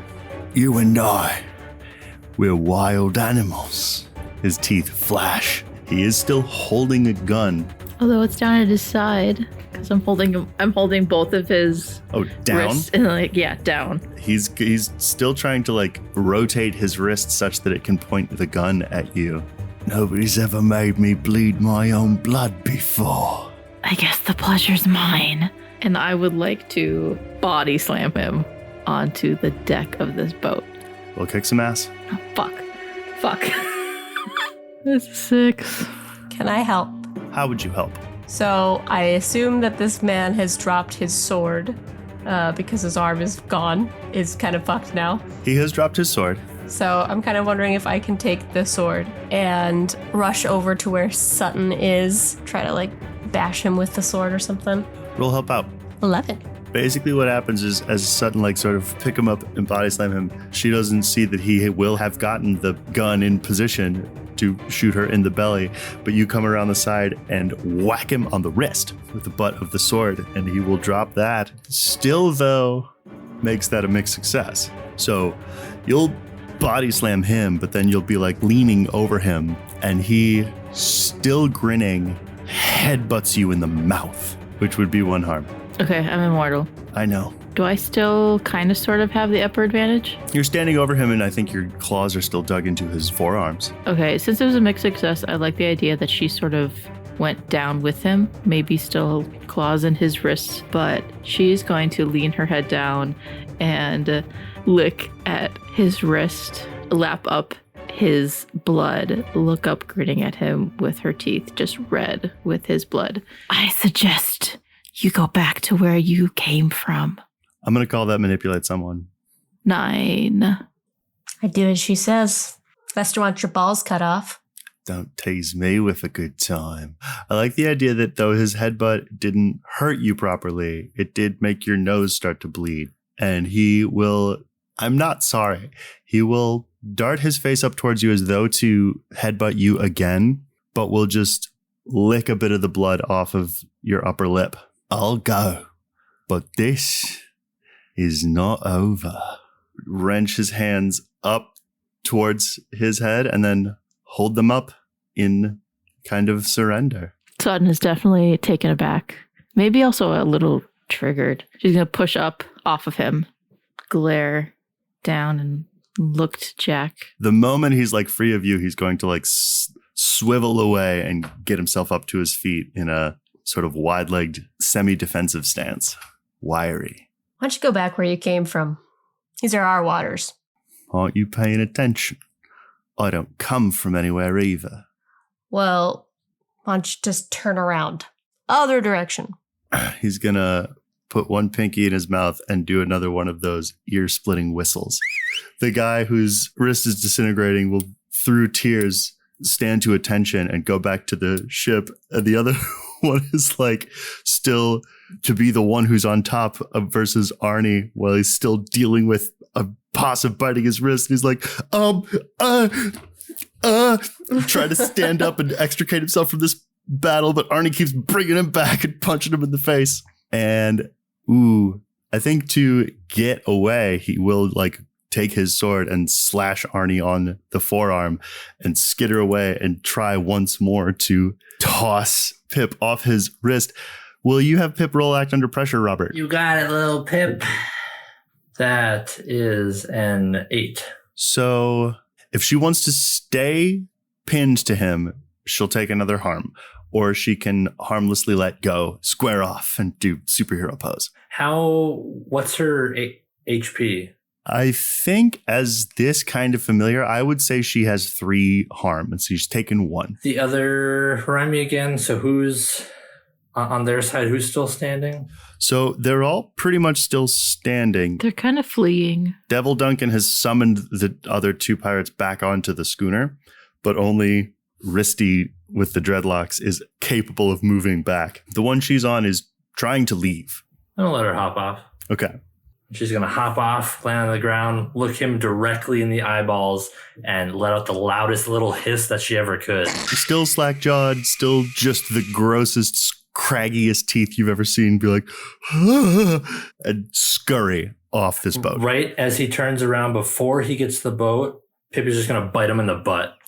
You and I, we're wild animals. His teeth flash. He is still holding a gun. Although it's down at his side, because I'm holding both of his down? wrists and down. He's still trying to like rotate his wrist such that it can point the gun at you. Nobody's ever made me bleed my own blood before. I guess the pleasure's mine. And I would like to body slam him onto the deck of this boat. We'll kick some ass. Oh, fuck. This is 6. Can I help? How would you help? So I assume that this man has dropped his sword because his arm is gone. Is kind of fucked now. He has dropped his sword. So I'm kind of wondering if I can take the sword and rush over to where Sutton is. Try to like bash him with the sword or something. Roll help out. 11. Basically what happens is as Sutton like sort of pick him up and body slam him, she doesn't see that he will have gotten the gun in position to shoot her in the belly, but you come around the side and whack him on the wrist with the butt of the sword, and he will drop that. Still, though, makes that a mixed success. So you'll body slam him, but then you'll be like leaning over him, and he, still grinning, headbutts you in the mouth, which would be 1 harm. Okay, I'm immortal. I know. Do I still kind of sort of have the upper advantage? You're standing over him, and I think your claws are still dug into his forearms. Okay, since it was a mixed success, I like the idea that she sort of went down with him, maybe still claws in his wrists, but she's going to lean her head down and lick at his wrist, lap up his blood, look up grinning at him with her teeth just red with his blood. I suggest you go back to where you came from. I'm going to call that manipulate someone. 9. I do as she says. Lester wants your balls cut off. Don't tease me with a good time. I like the idea that though his headbutt didn't hurt you properly, it did make your nose start to bleed. And he will, I'm not sorry, he will dart his face up towards you as though to headbutt you again, but will just lick a bit of the blood off of your upper lip. I'll go, but this is not over. Wrench his hands up towards his head and then hold them up in kind of surrender. Sutton is definitely taken aback. Maybe also a little triggered. She's going to push up off of him, glare down and look to Jack. The moment he's like free of you, he's going to like swivel away and get himself up to his feet in a sort of wide-legged semi-defensive stance. Wiry. Why don't you go back where you came from? These are our waters. Aren't you paying attention? I don't come from anywhere either. Well, why don't you just turn around? Other direction. He's gonna put one pinky in his mouth and do another one of those ear-splitting whistles. The guy whose wrist is disintegrating will, through tears, stand to attention and go back to the ship. And the other one is like still to be the one who's on top of versus Arnie while he's still dealing with a possum biting his wrist. And he's like, trying to stand up and extricate himself from this battle, but Arnie keeps bringing him back and punching him in the face. And I think to get away, he will like take his sword and slash Arnie on the forearm and skitter away and try once more to toss Pip off his wrist. Will you have Pip roll act under pressure, Robert? You got it, little Pip. That is an 8. So if she wants to stay pinned to him, she'll take another harm. Or she can harmlessly let go, square off, and do superhero pose. What's her HP? I think as this kind of familiar, I would say she has 3 harm, and so she's taken 1. The other, remind me again, so who's on their side, who's still standing? So they're all pretty much still standing. They're kind of fleeing. Devil Duncan has summoned the other 2 pirates back onto the schooner, but only Risty with the dreadlocks is capable of moving back. The one she's on is trying to leave. I'm going to let her hop off. Okay. She's going to hop off, land on the ground, look him directly in the eyeballs, and let out the loudest little hiss that she ever could. Still slack-jawed, still just the grossest, craggiest teeth you've ever seen. Be like, and scurry off this boat. Right as he turns around before he gets to the boat, Pippi's just going to bite him in the butt.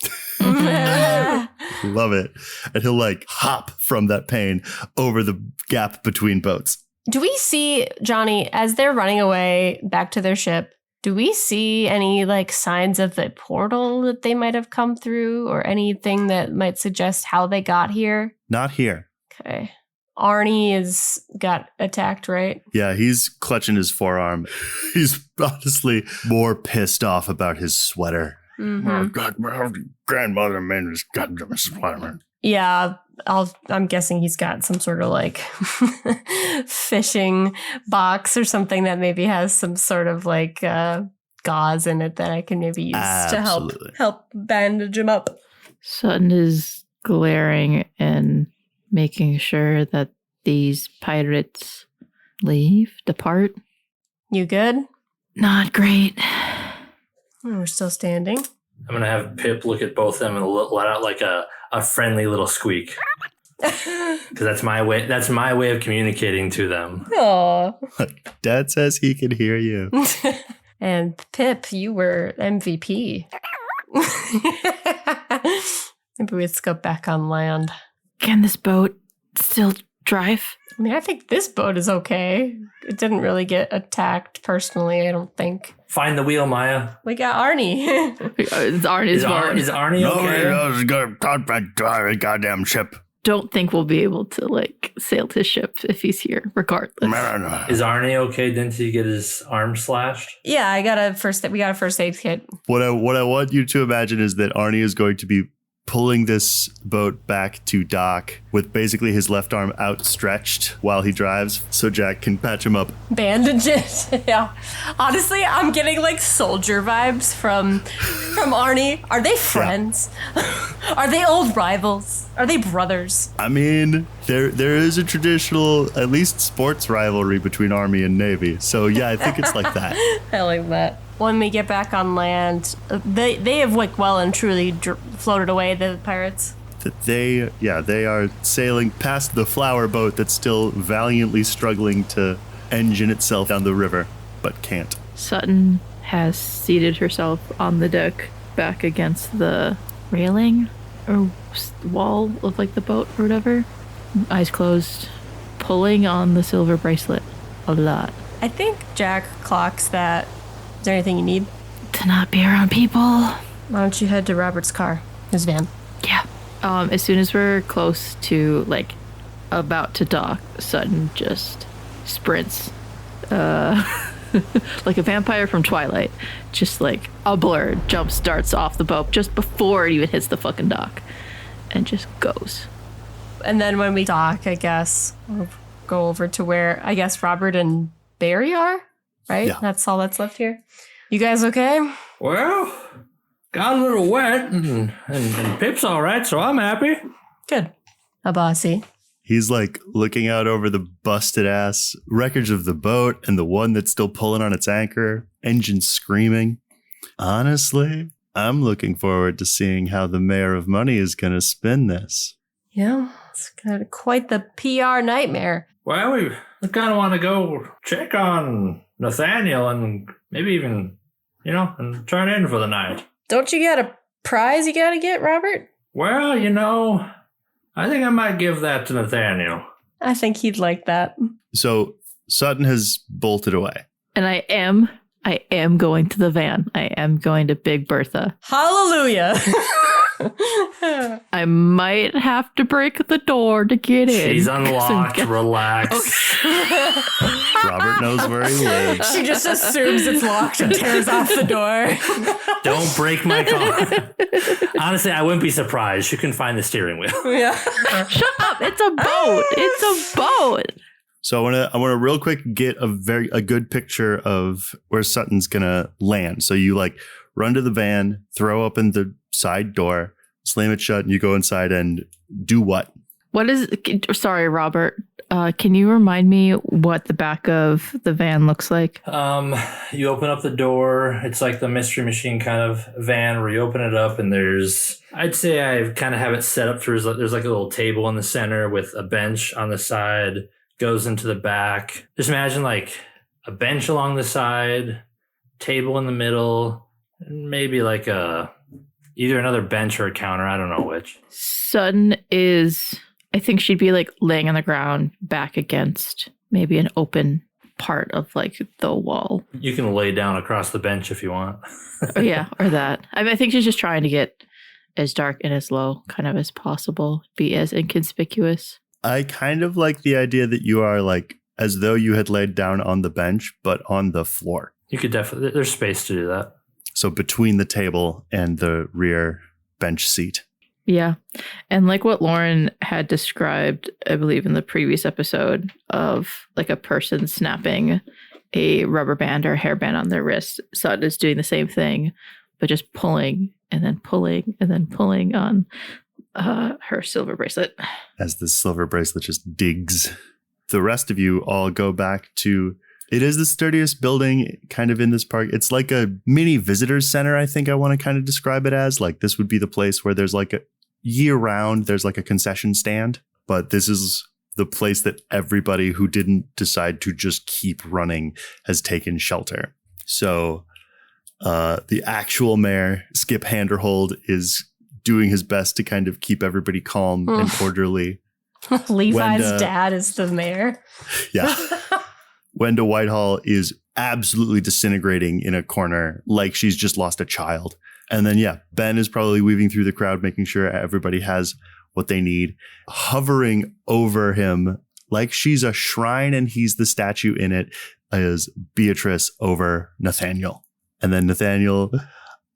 Love it. And he'll like hop from that pain over the gap between boats. Do we see, Jonny, as they're running away back to their ship, do we see any like signs of the portal that they might have come through or anything that might suggest how they got here? Not here. Okay. Arnie got attacked, right? Yeah, he's clutching his forearm. He's honestly more pissed off about his sweater. Mm-hmm. Oh, God, my grandmother made this goddamn sweater. Yeah, I'm guessing he's got some sort of like fishing box or something that maybe has some sort of like gauze in it that I can maybe use to help bandage him up. Sutton is glaring and making sure that these pirates depart. You good? Not great. We're still standing. I'm going to have Pip look at both of them and let out like a friendly little squeak. Because that's my way of communicating to them. Aww. Dad says he can hear you. And Pip, you were MVP. Maybe let's go back on land. Can this boat still drive? I mean, I think this boat is okay. It didn't really get attacked personally, I don't think. Find the wheel, Maya. We got Arnie. It's Arnie's boat. Is Arnie okay? Nobody else got drive a goddamn ship. Don't think we'll be able to like sail his ship if he's here, regardless. Is Arnie okay? Didn't he get his arm slashed? Yeah, we got a first aid kit. What I want you to imagine is that Arnie is going to be pulling this boat back to dock with basically his left arm outstretched while he drives so Jack can patch him up. Bandages. Yeah. Honestly, I'm getting like soldier vibes from Arnie. Are they friends? Yeah. Are they old rivals? Are they brothers? I mean, there is a traditional, at least sports rivalry between Army and Navy. So yeah, I think it's like that. I like that. When we get back on land, they have like well and truly floated away, the pirates. They are sailing past the flower boat that's still valiantly struggling to engine itself down the river, but can't. Sutton has seated herself on the deck back against the railing or wall of like the boat or whatever, eyes closed, pulling on the silver bracelet a lot. I think Jack clocks that. Is there anything you need? To not be around people. Why don't you head to Robert's car, his van? Yeah. As soon as we're close to, like, about to dock, Sutton just sprints. Like a vampire from Twilight. Just like a blur, jump starts off the boat just before it even hits the fucking dock. And just goes. And then when we dock, I guess, we'll go over to where, I guess, Robert and Barry are? Right? Yeah. That's all that's left here. You guys okay? Well, got a little wet and Pip's all right, so I'm happy. Good. Abasi. He's like looking out over the busted ass wreckage of the boat and the one that's still pulling on its anchor, engine screaming. Honestly, I'm looking forward to seeing how the Mayor of Money is going to spin this. Yeah, it's got quite the PR nightmare. Well, we kind of want to go check on Nathaniel and maybe even, and turn in for the night. Don't you got a prize you got to get, Robert? Well, I think I might give that to Nathaniel. I think he'd like that. So Sutton has bolted away. And I am going to the van. I am going to Big Bertha. Hallelujah. I might have to break the door to get in. She's unlocked. Relax. Robert knows where he lives. She just assumes it's locked and tears off the door. Don't break my car. Honestly, I wouldn't be surprised. She can find the steering wheel. Yeah. Shut up. It's a boat. It's a boat. So I want to real quick get a good picture of where Sutton's gonna land. So you like run to the van, throw open the side door, slam it shut, and you go inside and do what? Sorry, Robert. Can you remind me what the back of the van looks like? You open up the door. It's like the Mystery Machine kind of van where you open it up and I'd say I kind of have it set up there's like a little table in the center with a bench on the side, goes into the back. Just imagine like a bench along the side, table in the middle, and maybe like either another bench or a counter. I don't know which. Sutton I think she'd be like laying on the ground back against maybe an open part of like the wall. You can lay down across the bench if you want. Yeah, or that. I think she's just trying to get as dark and as low kind of as possible, be as inconspicuous. I kind of like the idea that you are like as though you had laid down on the bench, but on the floor. You could definitely, there's space to do that. So between the table and the rear bench seat. Yeah. And like what Lauren had described, I believe in the previous episode of like a person snapping a rubber band or a hairband on their wrist. Sutton is doing the same thing, but just pulling and then pulling and then pulling on her silver bracelet. As the silver bracelet just digs. The rest of you all go back to, it is the sturdiest building kind of in this park. It's like a mini visitors center, I think I want to kind of describe it as. Like this would be the place where there's like a year round, there's like a concession stand. But this is the place that everybody who didn't decide to just keep running has taken shelter. So the actual mayor, Skip Handerhold, is doing his best to kind of keep everybody calm and orderly. Levi's dad is the mayor. Yeah. Wenda Whitehall is absolutely disintegrating in a corner like she's just lost a child. And then, Ben is probably weaving through the crowd, making sure everybody has what they need. Hovering over him like she's a shrine and he's the statue in it is Beatrice over Nathaniel. And then Nathaniel,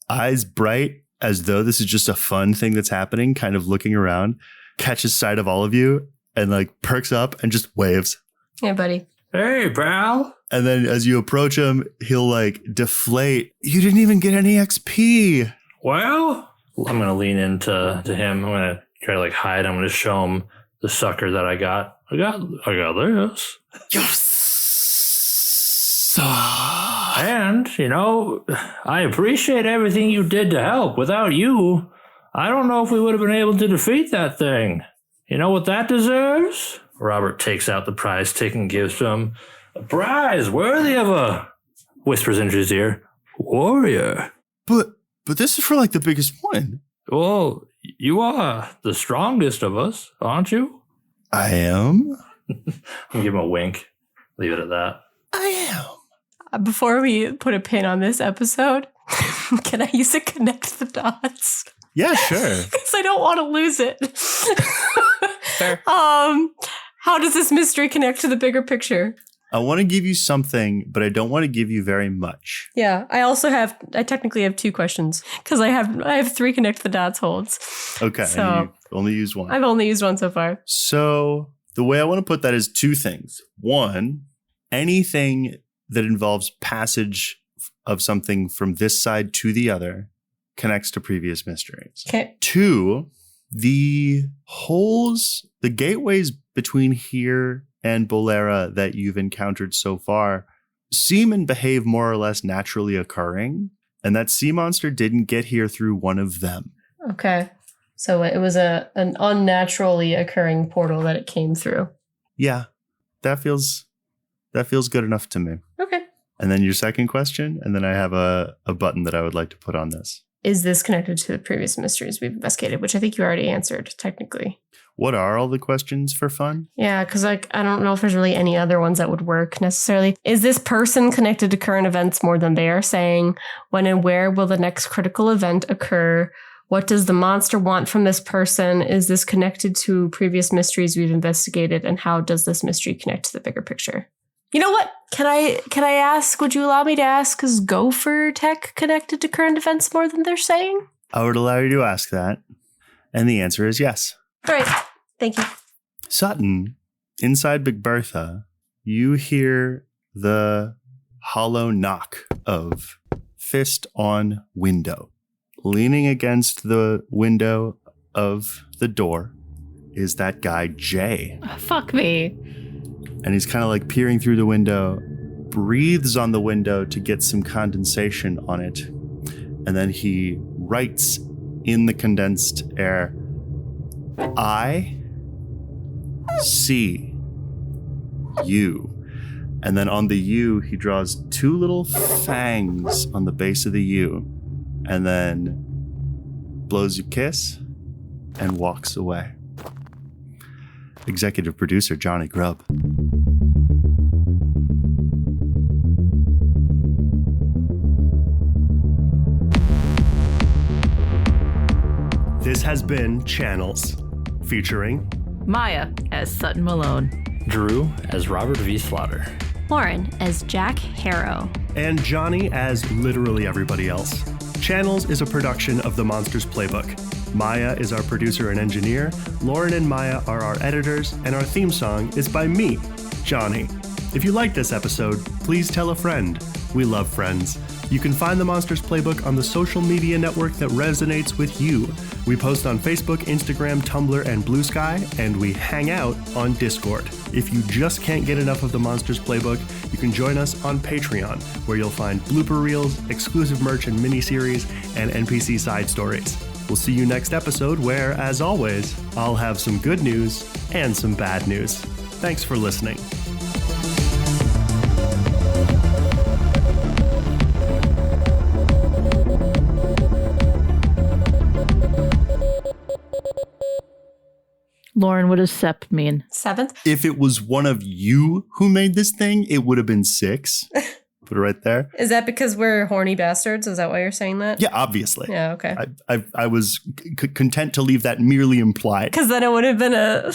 eyes bright, as though this is just a fun thing that's happening, kind of looking around, catches sight of all of you and like perks up and just waves. Hey, buddy. Hey, pal. And then as you approach him, he'll like deflate. You didn't even get any XP. Well, I'm going to lean into him. I'm going to try to like hide. I'm going to show him the sucker that I got. I got this. Yes. And, you know, I appreciate everything you did to help. Without you, I don't know if we would have been able to defeat that thing. You know what that deserves? Robert takes out the prize ticket and gives to him. A prize worthy of a, whispers into his ear, warrior. But this is for like the biggest one. Well, you are the strongest of us, aren't you? I am. I'll give him a wink. Leave it at that. I am. Before we put a pin on this episode, can I use a connect the dots? Yeah, sure. Because I don't want to lose it. Fair. How does this mystery connect to the bigger picture? I want to give you something, but I don't want to give you very much. Yeah, I technically have 2 questions because I have 3 connect the dots holds. Okay, so and you've only used 1. I've only used 1 so far. So the way I want to put that is 2 things. 1, anything that involves passage of something from this side to the other connects to previous mysteries. Okay. 2, the holes, the gateways between here and Bolera that you've encountered so far seem and behave more or less naturally occurring, and that sea monster didn't get here through one of them. Okay. So it was an unnaturally occurring portal that it came through. Yeah. That feels good enough to me. Okay. And then your second question, and then I have a button that I would like to put on this. Is this connected to the previous mysteries we've investigated, which I think you already answered, technically. What are all the questions for fun? Yeah, because I don't know if there's really any other ones that would work necessarily. Is this person connected to current events more than they are saying? When and where will the next critical event occur? What does the monster want from this person? Is this connected to previous mysteries we've investigated? And how does this mystery connect to the bigger picture? You know what? Can I ask, would you allow me to ask, is Gopher Tech connected to current events more than they're saying? I would allow you to ask that. And the answer is yes. All right. Thank you. Sutton, inside Big Bertha, you hear the hollow knock of fist on window. Leaning against the window of the door is that guy, Jay. Oh, fuck me. And he's kind of like peering through the window, breathes on the window to get some condensation on it. And then he writes in the condensed air, I see you. And then on the U, he draws 2 little fangs on the base of the U. And then blows you a kiss and walks away. Executive producer Jonny Grubb. This has been Channels, featuring Miah as Sutton Malone, Drew as Robert V. Slaughter, Lauren as Jack Harrow, and Jonny as literally everybody else. Channels is a production of the Monsters Playbook. Miah is our producer and engineer, Lauren and Miah are our editors, and our theme song is by me, Jonny. If you like this episode, please tell a friend. We love friends. You can find the Monsters Playbook on the social media network that resonates with you. We post on Facebook, Instagram, Tumblr, and Blue Sky, and we hang out on Discord. If you just can't get enough of the Monsters Playbook, you can join us on Patreon, where you'll find blooper reels, exclusive merch and miniseries, and NPC side stories. We'll see you next episode where, as always, I'll have some good news and some bad news. Thanks for listening. Lauren, what does SEP mean? 7th? If it was one of you who made this thing, it would have been 6. Put it right there. Is that because we're horny bastards? Is that why you're saying that? Yeah, obviously. Yeah, okay. I was content to leave that merely implied. Because then it would have been a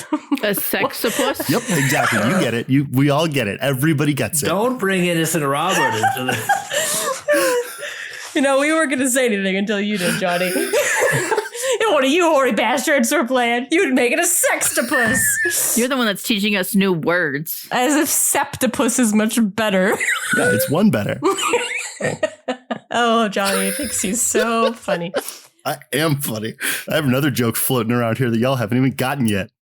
sexopus? Yep, exactly. You get it. We all get it. Everybody gets it. Don't bring innocent Robert into this. You know, we weren't going to say anything until you did, Jonny. What are you hoary bastards were playing? You'd make it a sextopus. You're the one that's teaching us new words. As if septopus is much better. Yeah, it's one better. Oh, Jonny thinks he's so funny. I am funny. I have another joke floating around here that y'all haven't even gotten yet.